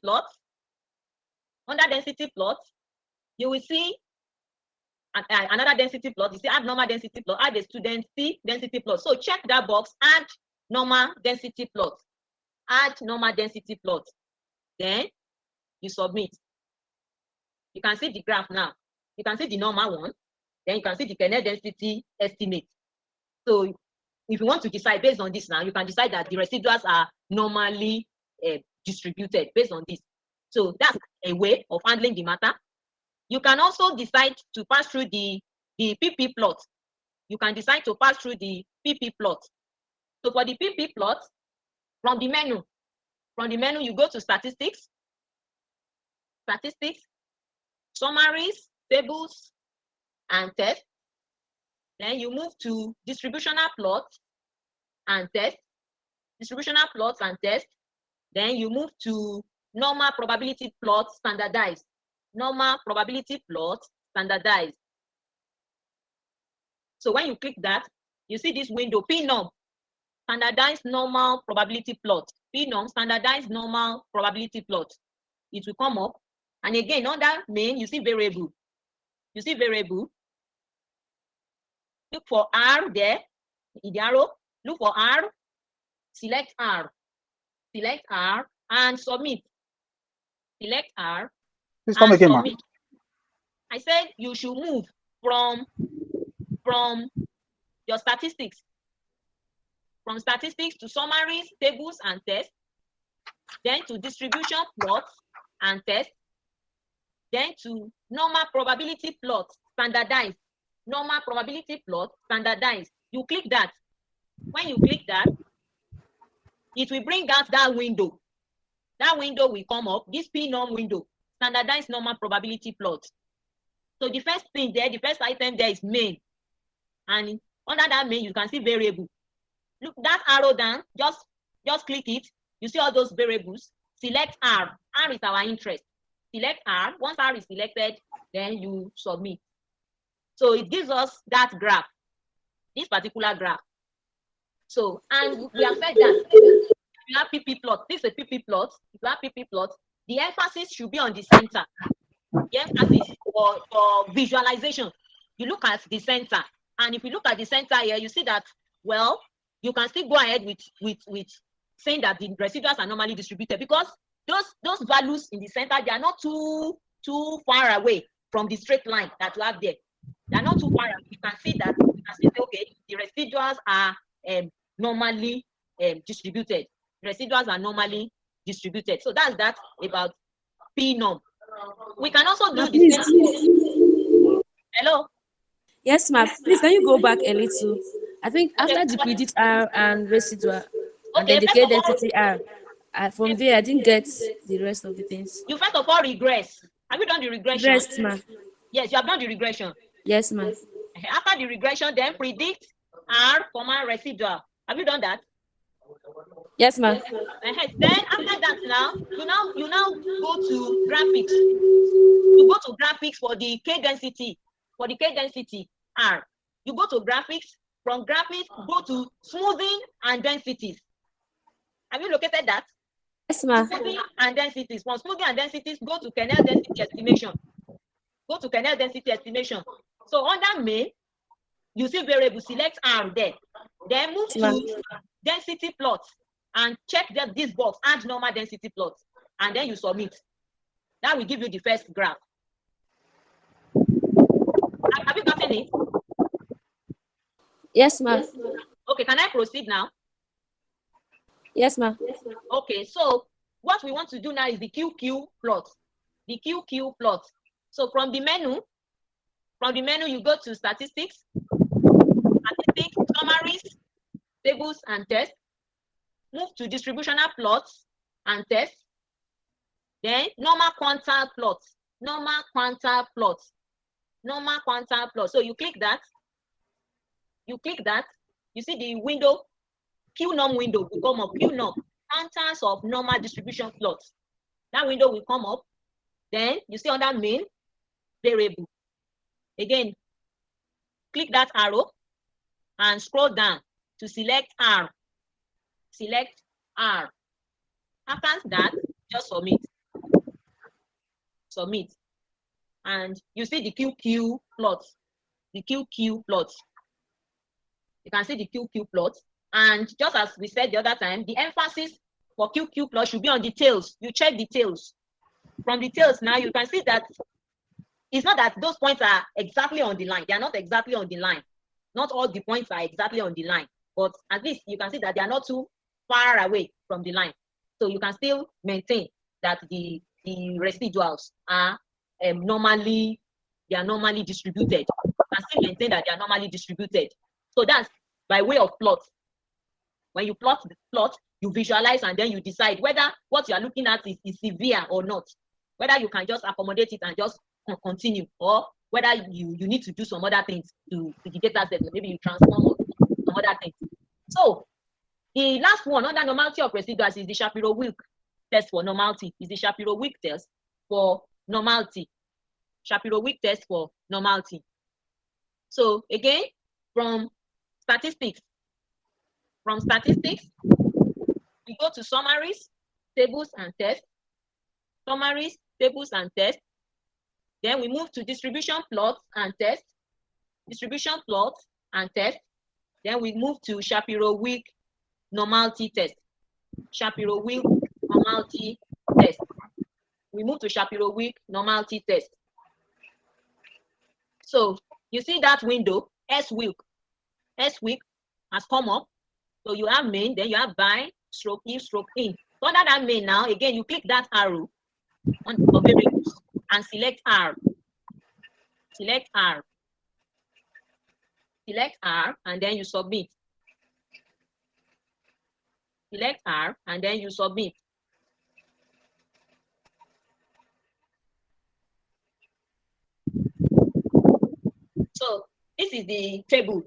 plot, you will see another density plot. You see add normal density plot, add a student C density plot. So check that box, add normal density plot. Then you submit. You can see the graph now. You can see the normal one. Then you can see the kernel density estimate. So if you want to decide based on this now, you can decide that the residuals are normally distributed based on this. So that's a way of handling the matter. You can also decide to pass through the PP plot. You can decide to pass through the PP plot. So for the PP plot, from the menu, you go to statistics, summaries, tables, and tests. Then you move to distributional plots and tests, Then you move to normal probability plots standardized. So when you click that, you see this window, PNOM, standardized normal probability plot. PNOM, standardized normal probability plot. It will come up. And again, under main, you see variable. Look for R there in the arrow. Look for R. Select R. And submit. Select R. Please come again, ma'am. I said you should move from your statistics. From statistics to summaries, tables, and tests. Then to distribution plots and tests. Then to normal probability plots, standardized. You click that. When you click that, it will bring out that window. That window will come up, this PNOM window, standardized normal probability plot. So the first thing there, the first item there is main. And under that main, you can see variable. Look, that arrow down, just click it. You see all those variables. Select R. R is our interest. Select R. Once R is selected, then you submit. So it gives us that graph, this particular graph. So, and we have said that if you have PP plot, this is a PP plot. If you have PP plot, the emphasis should be on the center. The emphasis for visualization, you look at the center. And if you look at the center here, you see that, well, you can still go ahead with saying that the residuals are normally distributed, because those values in the center, they are not too far away from the straight line that you have there. They are not too far away. You can see that, okay, the residuals are normally distributed. Residuals are normally distributed. So that's that about PNOM. We can also do the same. Hello? Yes, ma'am. Please, can you go back a little? I think after the predict R and residual, and then the K density R, from there, I didn't get the rest of the things. You first of all regress. Have you done the regression? Rest, ma'am. Yes, you have done the regression. Yes, ma'am. After the regression, then predict R, residual. Have you done that? Yes, ma'am. Then after that, now you now go to graphics. You go to graphics for the K density. For the K density R, you go to graphics. From graphics, go to smoothing and densities. Have you located that? Yes, ma'am. Smoothing and densities. From smoothing and densities, go to kernel density estimation. So under main, you see variable, select R there. Then move to density plots and check that this box, add normal density plots, and then you submit. That will give you the first graph. Have you gotten it? Yes, ma'am. Okay, can I proceed now? Yes, ma'am. Okay, so what we want to do now is the QQ plot. The QQ plot. So from the menu, you go to statistics, summaries, tables, and tests. Move to distributional plots and tests. Then normal quantile plots. So you click that. You see the window, QNOM window will come up. QNOM, quantiles of normal distribution plots. That window will come up. Then you see under main, variable. Again, click that arrow and scroll down to select R. After that, just submit. And you see the QQ plots. You can see the QQ plots. And just as we said the other time, the emphasis for QQ plots should be on the tails. You check the tails. From the tails now, you can see that it's not that those points are exactly on the line. They are not exactly on the line. Not all the points are exactly on the line. but at least you can see that they are not too far away from the line. So you can still maintain that the residuals are normally distributed. You can still maintain that they are normally distributed. So that's by way of plot. When you plot the plot, you visualize and then you decide whether what you are looking at is severe or not. Whether you can just accommodate it and just continue, or whether you need to do some other things to the data set. Maybe you transform or some other things. So the last one under normality of residuals is the Shapiro-Wilk test for normality. Is the Shapiro-Wilk test for normality. Shapiro-Wilk test for normality. So again, from statistics, we go to summaries, tables, and tests. Summaries, tables, and tests. Then we move to distribution plots and tests. Distribution plots and tests. Then we move to Shapiro-Wilk normality test. Shapiro-Wilk normality test. We move to Shapiro-Wilk normality test. So you see that window, S-Wilk. S-Wilk has come up. So you have main, then you have bind, stroke if, stroke in. So under that main now, again, you click that arrow on the variables and select R. Select R. Select R, and then you submit. Select R, and then you submit. So this is the table.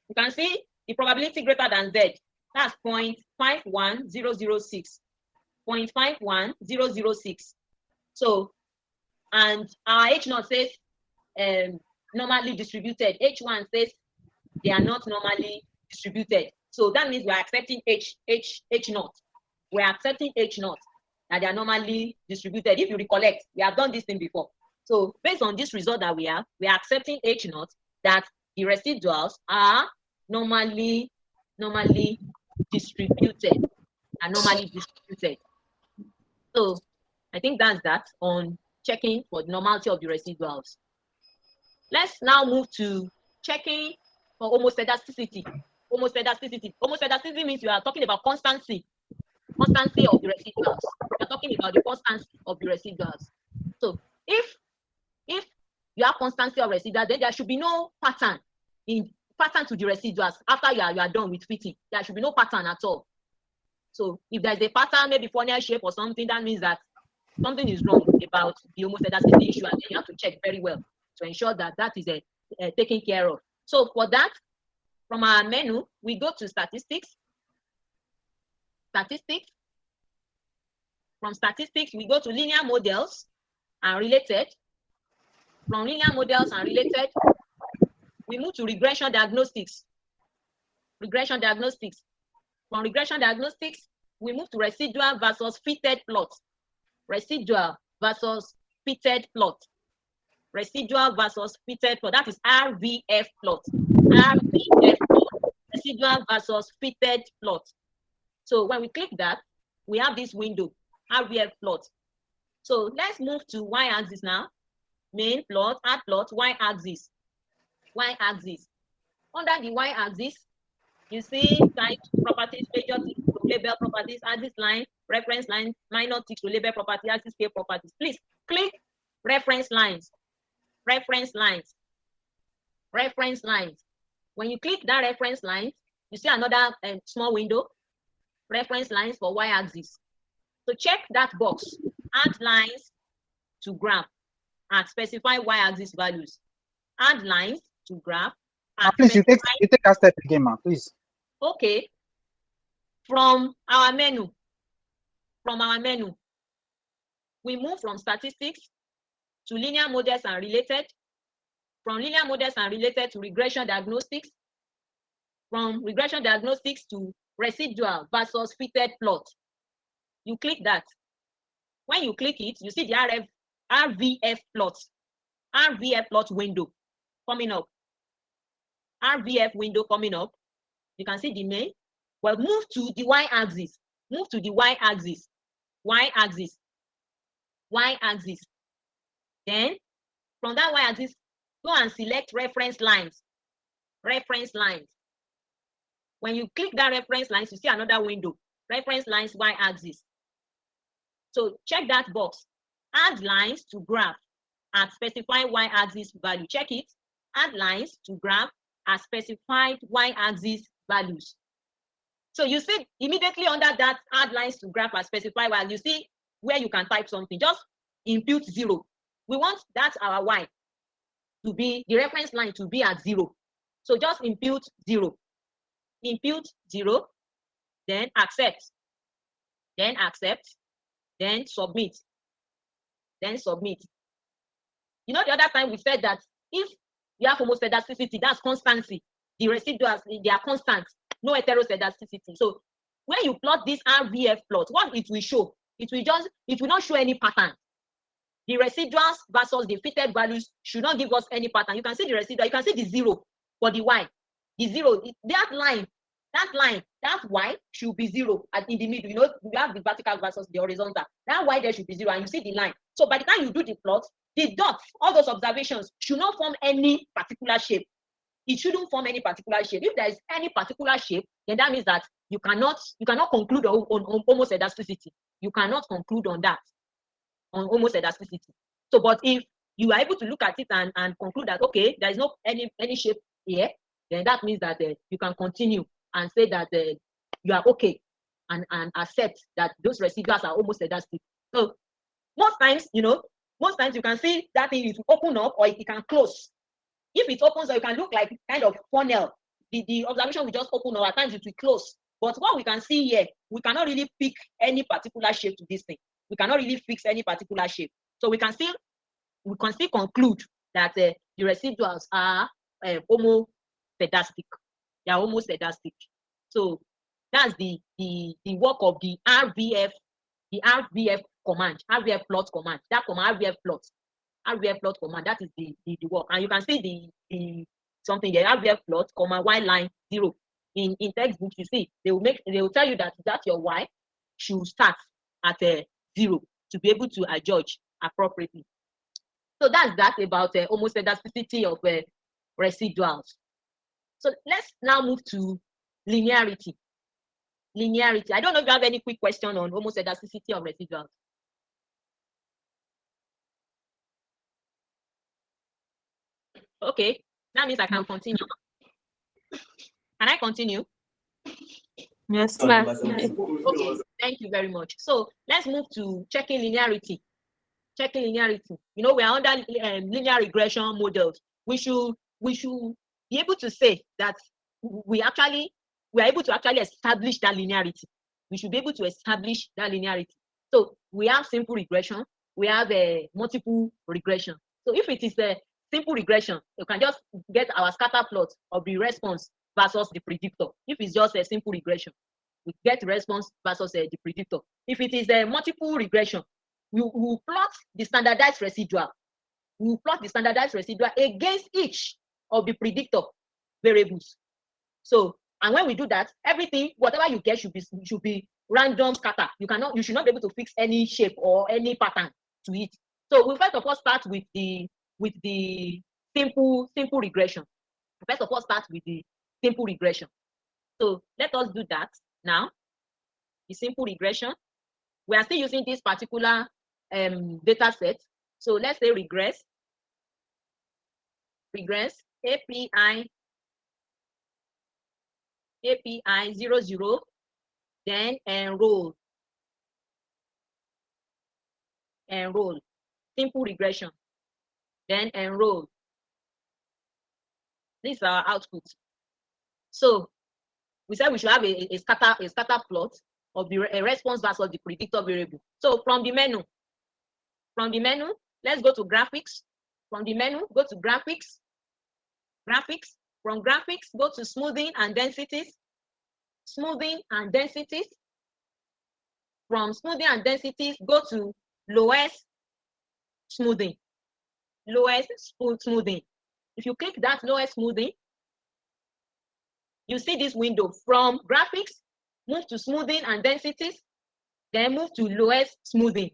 You can see the probability greater than Z. That's 0.51006. 0.51006. So, and our H0 says normally distributed. H1 says they are not normally distributed. So that means we are accepting H0. We are accepting H0 that they are normally distributed. If you recollect, we have done this thing before. So based on this result that we are accepting H0 that the residuals are normally distributed. So I think that's that on checking for the normality of the residuals. Let's now move to checking for homoscedasticity. Homoscedasticity means you are talking about constancy of the residuals. We are talking about the constancy of the residuals. So if you have constancy of residuals, then there should be no pattern to the residuals after you are done with fitting. There should be no pattern at all. So if there's a pattern, maybe funnel shape or something, that means that something is wrong about the homoscedasticity issue, and then you have to check very well to ensure that that is taken care of. So for that, from our menu, we go to statistics. From statistics, we go to linear models and related. From linear models and related, we move to regression diagnostics. From regression diagnostics, we move to residual versus fitted plot. Residual versus fitted plot. That is RVF plot. Residual versus fitted plot. So when we click that, we have this window, RVF plot. So let's move to y-axis now. Main plot, add plot, y-axis. Under the y-axis, you see type properties, major tick, label properties, axis line, reference line, minor tick, label property, axis scale properties. Please click reference lines. When you click that reference line, you see another small window, reference lines for y-axis. So check that box, add lines to graph and specify y-axis values. Add lines to graph. Please, you take a step again, ma, please. Okay. From our menu, we move from statistics to linear models and related. From linear models and related to regression diagnostics. From regression diagnostics to residual versus fitted plot. You click that. When you click it, you see the RVF plot window coming up. RVF window coming up. You can see the main. Well, move to the y-axis. Y-axis. Then, from that y-axis, go and select reference lines. When you click that reference lines, you see another window, reference lines y-axis. So check that box, add lines to graph at specified y-axis value. Check it, add lines to graph at specified y-axis values. So you see immediately under that add lines to graph at specified value, you see where you can type something, just impute 0. We want that our y to be, the reference line to be at 0. So just impute 0, then accept, then submit, You know, the other time we said that if you have homoscedasticity, that's constancy. The residuals, they are constant, no heteroscedasticity. So when you plot this RVF plot, what it will show, it will not show any pattern. The residuals versus the fitted values should not give us any pattern. You can see the residual, you can see the 0 for the y. The 0, that line, that y should be 0 in the middle. You know, you have the vertical versus the horizontal. That y there should be 0, and you see the line. So by the time you do the plot, the dots, all those observations should not form any particular shape. It shouldn't form any particular shape. If there is any particular shape, then that means that you cannot conclude on homoscedasticity. You cannot conclude on that, on homoscedasticity. So, but if you are able to look at it and conclude that, okay, there is no any shape here, then that means that you can continue and say that you are okay and accept that those residuals are homoscedastic. So most times, you know, you can see that thing is open up or it can close. If it opens up, it can look like kind of funnel. The observation will just open up, at times it will close. But what we can see here, we cannot really pick any particular shape to this thing. We cannot really fix any particular shape. So we can still conclude that the residuals are homoscedastic. They are homoscedastic. So that's the work of the RVF command, RVF plot command. That command, RVF plot command, that is the work. And you can see the something there, RVF plot, y line 0. In textbooks, you see, they will tell you that your y should start at 0 to be able to adjudge appropriately. So that's that about homoscedasticity of residuals. So let's now move to linearity. I don't know if you have any quick question on homoscedasticity of residuals. Okay, that means I can continue. Can I continue? Yes, ma'am. Okay, thank you very much. So let's move to checking linearity. You know, we are under linear regression models. We should be able to say that we are able to actually establish that linearity. We should be able to establish that linearity. So we have simple regression, we have a multiple regression. So if it is a simple regression, you can just get our scatter plot of the response versus the predictor. If it's just a simple regression, we get response versus the predictor. If it is a multiple regression, we will plot the standardized residual. We will plot the standardized residual against each of the predictor variables. So, and when we do that, everything, whatever you get should be random scatter. You should not be able to fix any shape or any pattern to it. So we first of all start with the simple regression. First of all, start with the simple regression. So let us do that now. The simple regression. We are still using this particular data set. So let's say regress API 00, then enroll. Simple regression, then enroll. This is our output. So we said we should have a scatter plot of the response versus the predictor variable. So from the menu, let's go to graphics. From the menu, go to graphics. From graphics, go to smoothing and densities. From smoothing and densities, go to lowest smoothing. If you click that lowest smoothing, you see this window. From graphics, move to smoothing and densities, then move to lowest smoothing.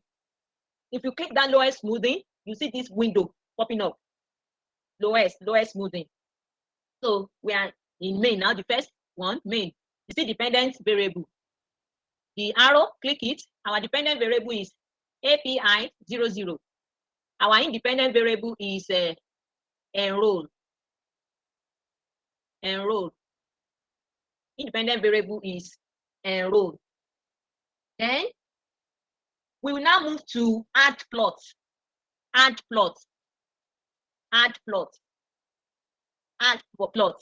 If you click that lowest smoothing, you see this window popping up. Lowest smoothing. So we are in main now. The one, main. You see dependent variable. The arrow, click it. Our dependent variable is API 00. Our independent variable is enroll. Enroll. Independent variable is enroll. Then we will now move to add plot. Add plot. Add plot. Add plot.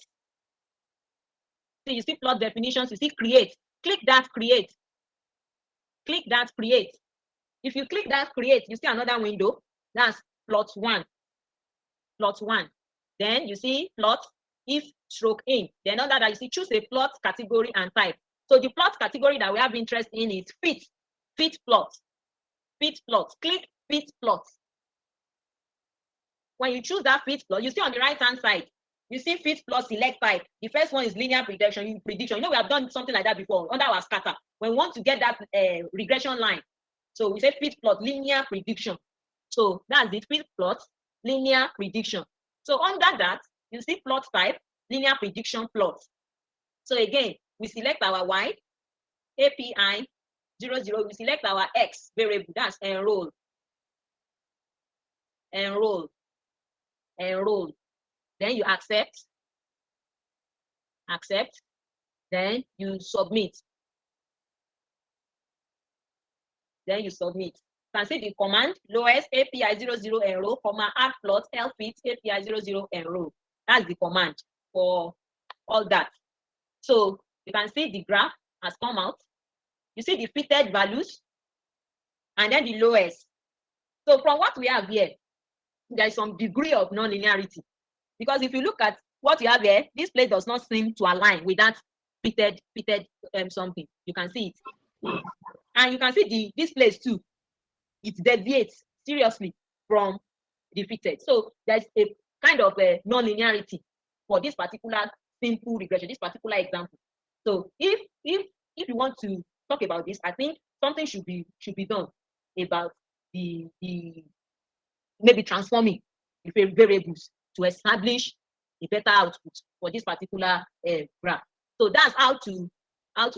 So you see plot definitions, you see create. Click that create. Click that create. If you click that create, you see another window. That's plot 1. Plot 1. Then you see plot if stroke in. Then under that you see choose a plot category and type. So the plot category that we have interest in is fit. Fit plot. Fit plot. Click fit plot. When you choose that fit plot, you see on the right hand side, you see fit plot select type. The first one is linear prediction. You know, we have done something like that before under our STATA. When we want to get that regression line, so we say fit plot linear prediction. So that's the fit plot linear prediction. So under that, you see plot type linear prediction plot. So again, we select our Y, API 00. We select our X variable. That's enroll. Enroll. Enroll. Then you accept. Accept. Then you submit. Then you submit. You can see the command lowest API 00 enroll, add plot lfit API 00 enroll. That's the command for all that. So you can see the graph has come out. You see the fitted values and then the lowest. So from what we have here, there is some degree of non-linearity. Because if you look at what you have here, this place does not seem to align with that fitted something. You can see it. And you can see this place too. It deviates seriously from the fitted. So there's a kind of a non-linearity for this particular simple regression, this particular example. So if you want to talk about this, I think something should be done about the maybe transforming the variables to establish a better output for this particular graph. So that's how to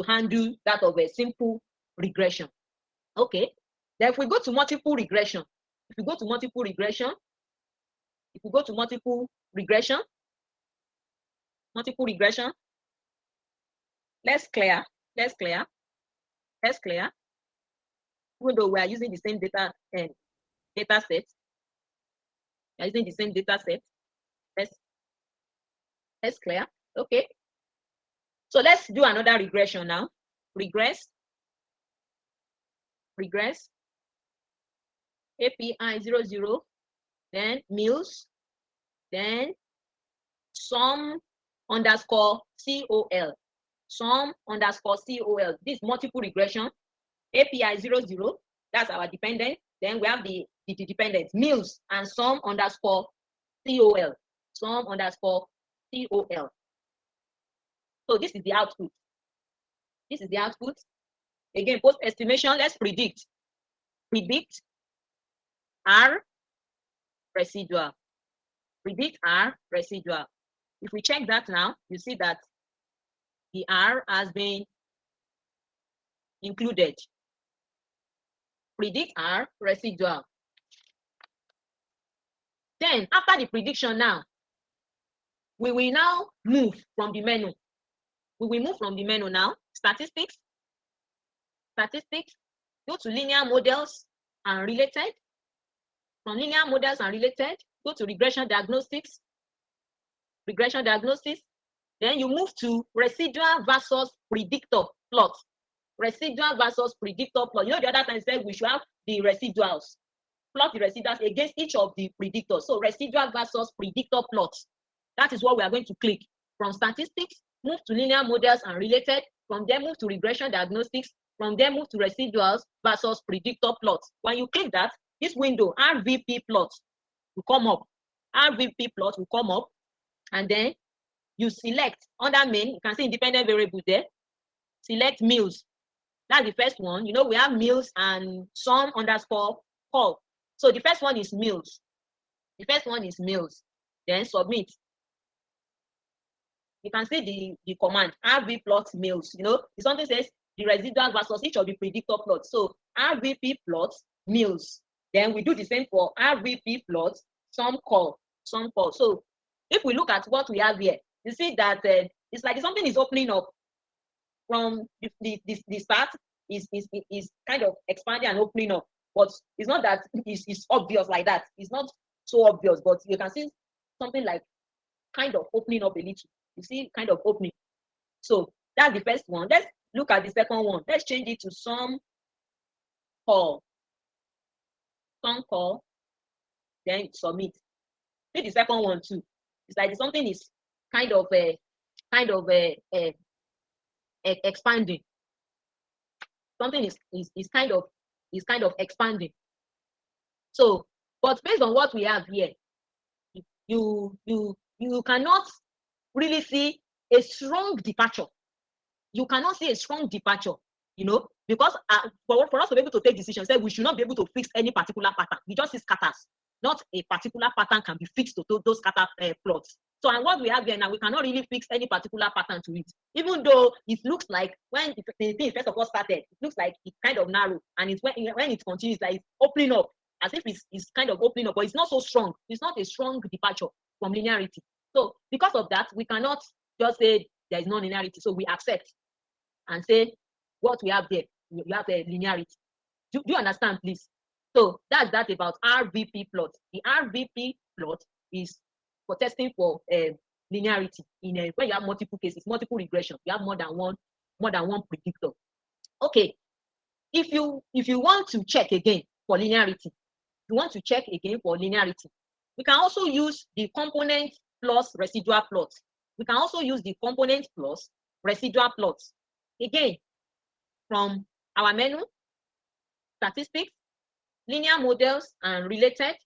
handle that of a simple regression. Okay. Then if we go to multiple regression, let's clear. Even though we are using the same data set, let's clear. Okay. So let's do another regression now. Regress. API 00, then mills, then sum underscore COL. This multiple regression. API 00, that's our dependent. Then we have the dependent mills and sum underscore COL. So this is the output. Again, post estimation, let's predict. Predict R residual. If we check that now, you see that the R has been included. Predict R residual. Then after the prediction now, we will now move from the menu. Now. Statistics. Go to linear models and related. From linear models and related, go to regression diagnostics. Then you move to residual versus predictor plot. You know, the other time I said we should have the residuals. Plot the residuals against each of the predictors. So residual versus predictor plots. That is what we are going to click. From statistics, move to linear models and related. From there, move to regression diagnostics. From there, move to residuals versus predictor plots. When you click that, this window, RVP plot, will come up. And then you select under main, you can see independent variable there. Select mills. That's the first one. You know, we have mills and sum underscore call. So the first one is mills. Then submit. you can see the command RV plot mils. You know, if something says the residual versus each of the predictor plots. So RVP plots mils. Then we do the same for RVP plots sum call. So if we look at what we have here, you see that it's like something is opening up from the start is kind of expanding and opening up, but it's not that it's obvious like that. It's not so obvious, but you can see something like kind of opening up a little. You see, kind of opening. So that's the first one. Let's look at the second one. Let's change it to sum call. Sum call, then submit. See the second one too. It's like something is kind of expanding. Something is kind of expanding. So, but based on what we have here, you cannot really see a strong departure. You cannot see a strong departure, you know, because for us to be able to take decisions, we should not be able to fix any particular pattern. We just see scatters. Not a particular pattern can be fixed to those scatter plots. So, and what we have here now, we cannot really fix any particular pattern to it, even though it looks like when the thing first of all started, it looks like it's kind of narrow, and it's when it continues, like it's opening up, as if it's kind of opening up, but it's not so strong. It's not a strong departure from linearity. So, because of that, we cannot just say there is no linearity. So we accept and say what we have there, we have a linearity. Do you understand, please? So that's that about RVP plot. The RVP plot is for testing for linearity in when you have multiple cases, multiple regression. You have more than one predictor. Okay, if you want to check again for linearity, we can also use the component plus residual plot. We can also use the component plus residual plots. Again, from our menu, statistics, linear models and related,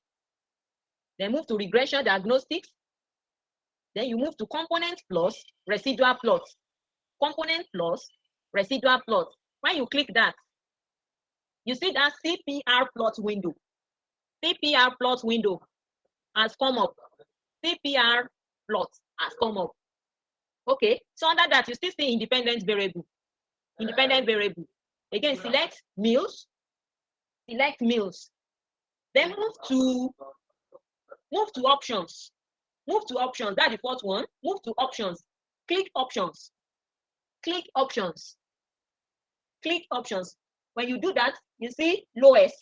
then move to regression diagnostics, then you move to component plus residual plots. Component plus residual plots. When you click that, you see that CPR plot window. CPR plot window has come up. CPR plot has come up. Okay, so under that, you still see independent variable. Independent variable. Again, select mils. Select mils. Then move to options. Move to options. That's the fourth one. Move to options. Click options. Click options. Click options. When you do that, you see lowest.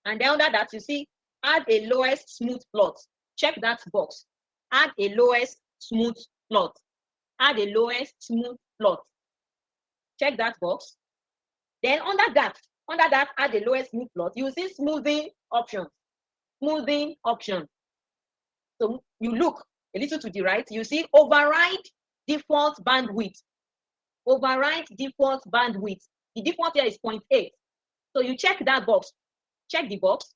And then under that, you see add a lowest smooth plot. Check that box. Add a lowest smooth plot. Add a lowest smooth plot. Check that box. Then under that, add the lowest smooth plot. You see smoothing options. Smoothing option. So you look a little to the right. You see override default bandwidth. Override default bandwidth. The default here is 0.8. So you check that box. Check the box,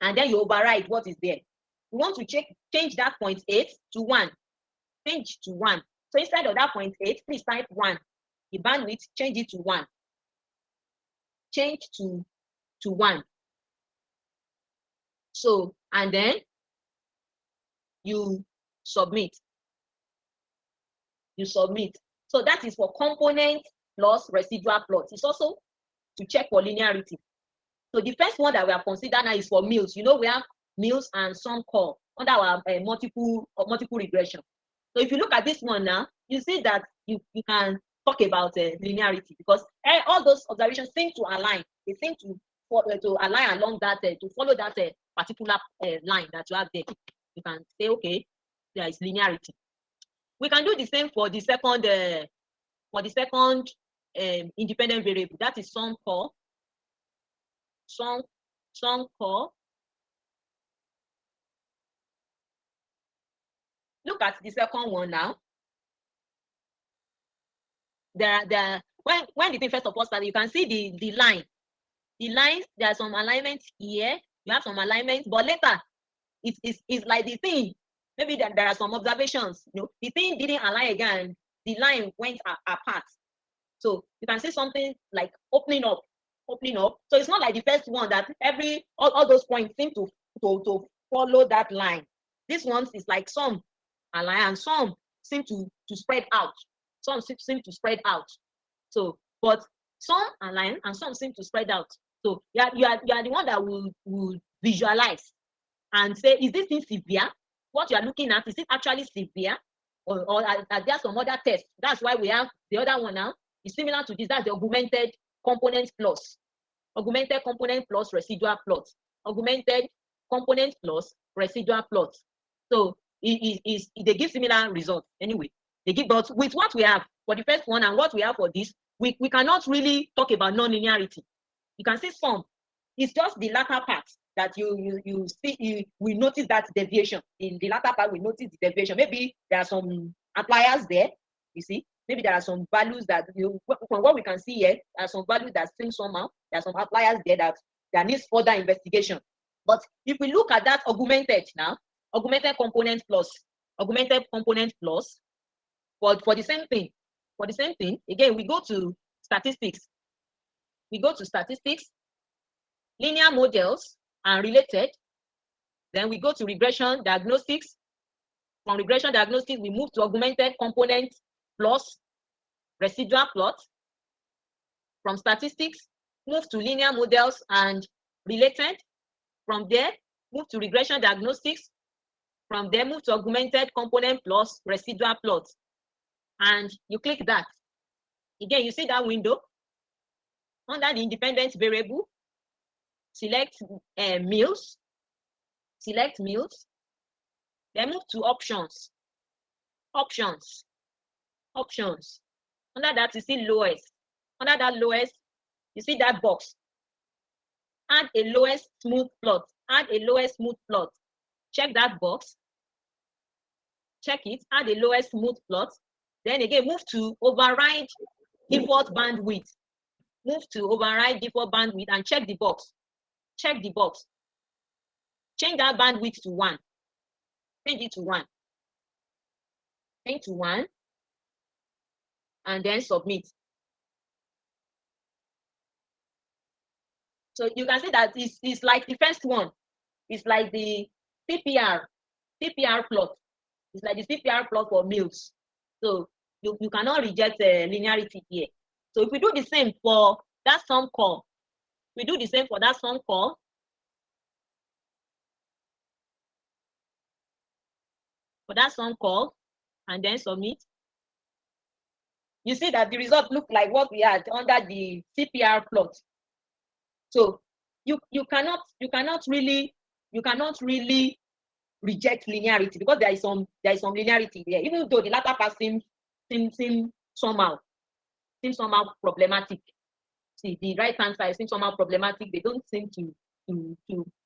and then you override what is there. You want to change that 0.8 to 1. Change to 1. So instead of that 0.8, please type 1. The bandwidth, change it to 1. Change to 1. So, and then you submit. You submit. So that is for component plus residual plots. It's also to check for linearity. So the first one that we have considered now is for mils. You know, we have mils and sum call under our multiple regression. So if you look at this one now, you see that you can talk about linearity, because all those observations seem to align. They seem to align along that, to follow that particular line that you have there. You can say, okay, there is linearity. We can do the same for the second independent variable. That is sum call. Sum call. Look at the second one now. When the thing first of all started, you can see the line. The lines, there are some alignment here. You have some alignment, but later it's like the thing. Maybe there are some observations. You know, the thing didn't align again. The line went apart. So you can see something like opening up. So it's not like the first one that all those points seem to follow that line. This one is like some align and some seem to spread out. Some seem to spread out. So, but some align and some seem to spread out. So you are the one that will visualize and say, is this thing severe? What you are looking at, is it actually severe? Or are there some other tests? That's why we have the other one now. It's similar to this. That's the augmented component plus. Augmented component plus residual plot. Augmented component plus residual plot. So they give similar results anyway. They give, but with what we have for the first one and what we have for this, we cannot really talk about non-linearity. You can see some. It's just the latter part that you see. We notice that deviation. In the latter part, we notice the deviation. Maybe there are some outliers there. You see, maybe there are some values that from what we can see here, there are some values that seem somehow. There are some outliers there that needs further investigation. But if we look at that augmented now, augmented component plus, for the same thing. For the same thing, again, we go to statistics. Linear models and related. Then we go to regression diagnostics. From regression diagnostics, we move to augmented component plus residual plot. From statistics, move to linear models and related. From there, move to regression diagnostics. From there, move to augmented component plus residual plot. And you click that. Again, you see that window. Under the independent variable, select meals. Select meals. Then move to options. Options. Under that, you see lowest. Under that lowest, you see that box. Add a lowest smooth plot. Add a lowest smooth plot. Check that box. Check it. Add a lowest smooth plot. Then again, move to override default bandwidth. Move to override default bandwidth and check the box. Check the box. Change that bandwidth to 1. Change it to 1. Change to 1. And then submit. So you can see that it's like the first one. It's like the CPR plot. It's like the CPR plot for meals. So you cannot reject linearity here. So if we do the same for that sum call, and then submit, you see that the result look like what we had under the CPR plot. So you cannot really reject linearity because there is some linearity there, even though the latter part seems somehow problematic. See, the right hand side seems somehow problematic. They don't seem to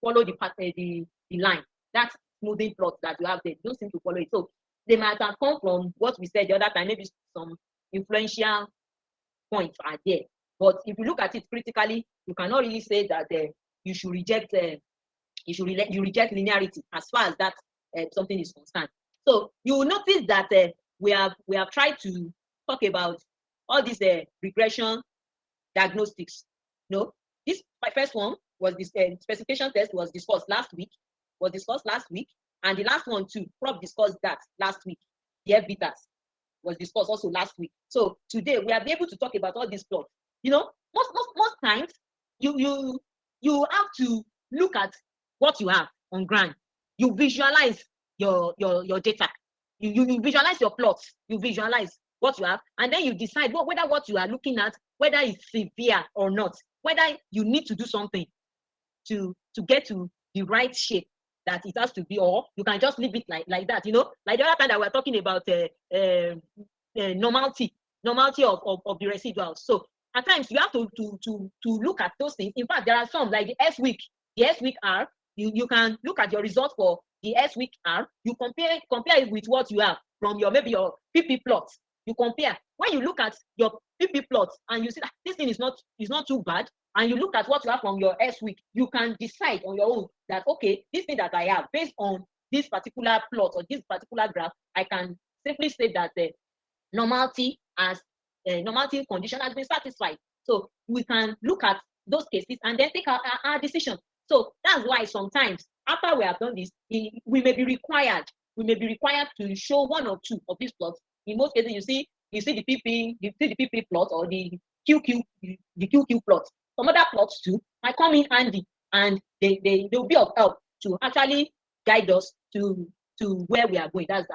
follow the line. That smoothing plot that you have there, they don't seem to follow it. So they might have come from what we said the other time. Maybe some influential points are there. But if you look at it critically, you cannot really say that you should reject linearity as far as that something is concerned. So you will notice that we have tried to talk about all these regression diagnostics. No, this my first one was this specification test was discussed last week, and the last one too, Prof discussed that last week. The F betas was discussed also last week. So today we are able to talk about all these plots. You know, most times you have to look at what you have on ground. You visualize your data. You visualize your plots. You visualize what you have, and then you decide whether what you are looking at, whether it's severe or not, whether you need to do something to get to the right shape that it has to be, or you can just leave it like that. You know, like the other time that we're talking about normality of the residuals. So at times you have to look at those things. In fact, there are some like the S week R. You can look at your result for the S week R. You compare it with what you have from maybe your PP plots. You compare. When you look at your PP plots and you see that this thing is not too bad, and you look at what you have from your S week, you can decide on your own that okay, this thing that I have based on this particular plot or this particular graph, I can simply say that the normality condition has been satisfied. So we can look at those cases and then take our decision. So that's why sometimes after we have done this, we may be required we may be required to show one or two of these plots. In most cases, you see the PP plot or the QQ plot. Some other plots too might come in handy, and they'll be of help to actually guide us to where we are going. That's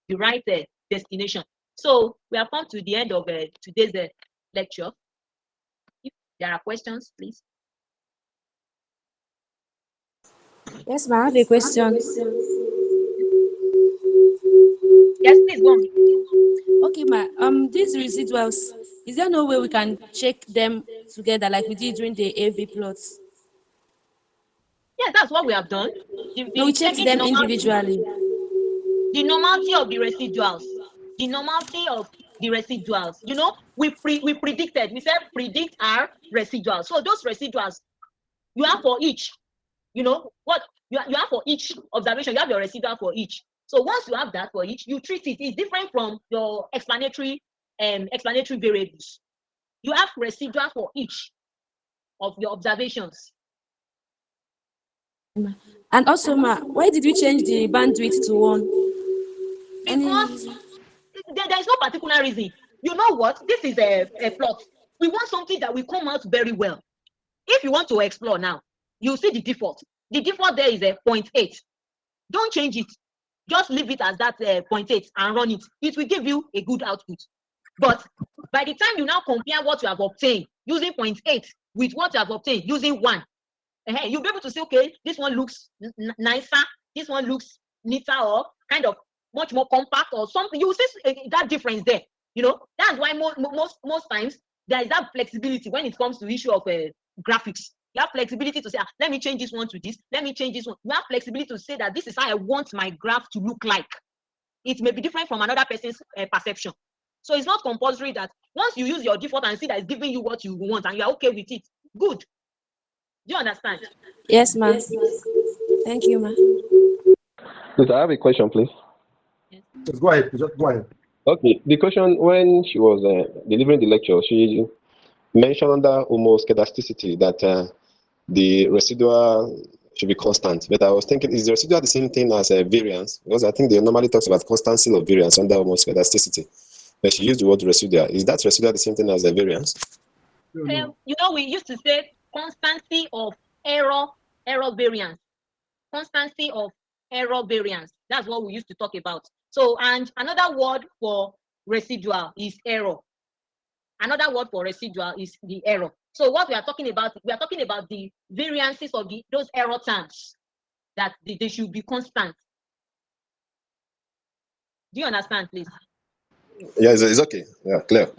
the right destination. So we have come to the end of today's lecture. If there are questions, please. Yes, ma'am, I have a question. Yes, please go on. Okay, ma'am. These residuals, is there no way we can check them together like we did during the AV plots? Yeah, that's what we have done. No, we checked them individually. The normality of the residuals. The normality of the residuals. You know, we predicted. We said predict our residuals. So those residuals you have for each. You know what you have for each observation. You have your residual for each. So once you have that for each, you treat it. It's different from your explanatory variables. You have residual for each of your observations. And also, why did we change the bandwidth to 1? Because there is no particular reason. You know what? This is a plot. We want something that will come out very well. If you want to explore now, you see the default. The default there is a 0.8. Don't change it. Just leave it as that 0.8 and run it. It will give you a good output. But by the time you now compare what you have obtained using 0.8 with what you have obtained using 1, you'll be able to say, okay, this one looks nicer, this one looks neater, or kind of much more compact or something. You will see that difference there. You know, that's why most times there is that flexibility when it comes to the issue of graphics. You have flexibility to say, let me change this one to this, let me change this one. You have flexibility to say that this is how I want my graph to look like. It may be different from another person's perception. So it's not compulsory that once you use your default and see that it's giving you what you want and you're okay with it, good. Do you understand? Yes, ma'am. Thank you, ma'am. Please, I have a question, please. Just go ahead. Just go ahead. Okay. The question, when she was delivering the lecture, she mentioned under homoscedasticity that the residual should be constant. But I was thinking, is the residual the same thing as a variance? Because I think they normally talks about constancy of variance under homoscedasticity. But she used the word residual. Is that residual the same thing as a variance? You know, we used to say constancy of error variance. Constancy of error variance. That's what we used to talk about. So, and another word for residual is error. Another word for residual is the error. So what we are talking about the variances of those error terms, that they should be constant. Do you understand, please? Yeah, it's okay. Yeah, clear.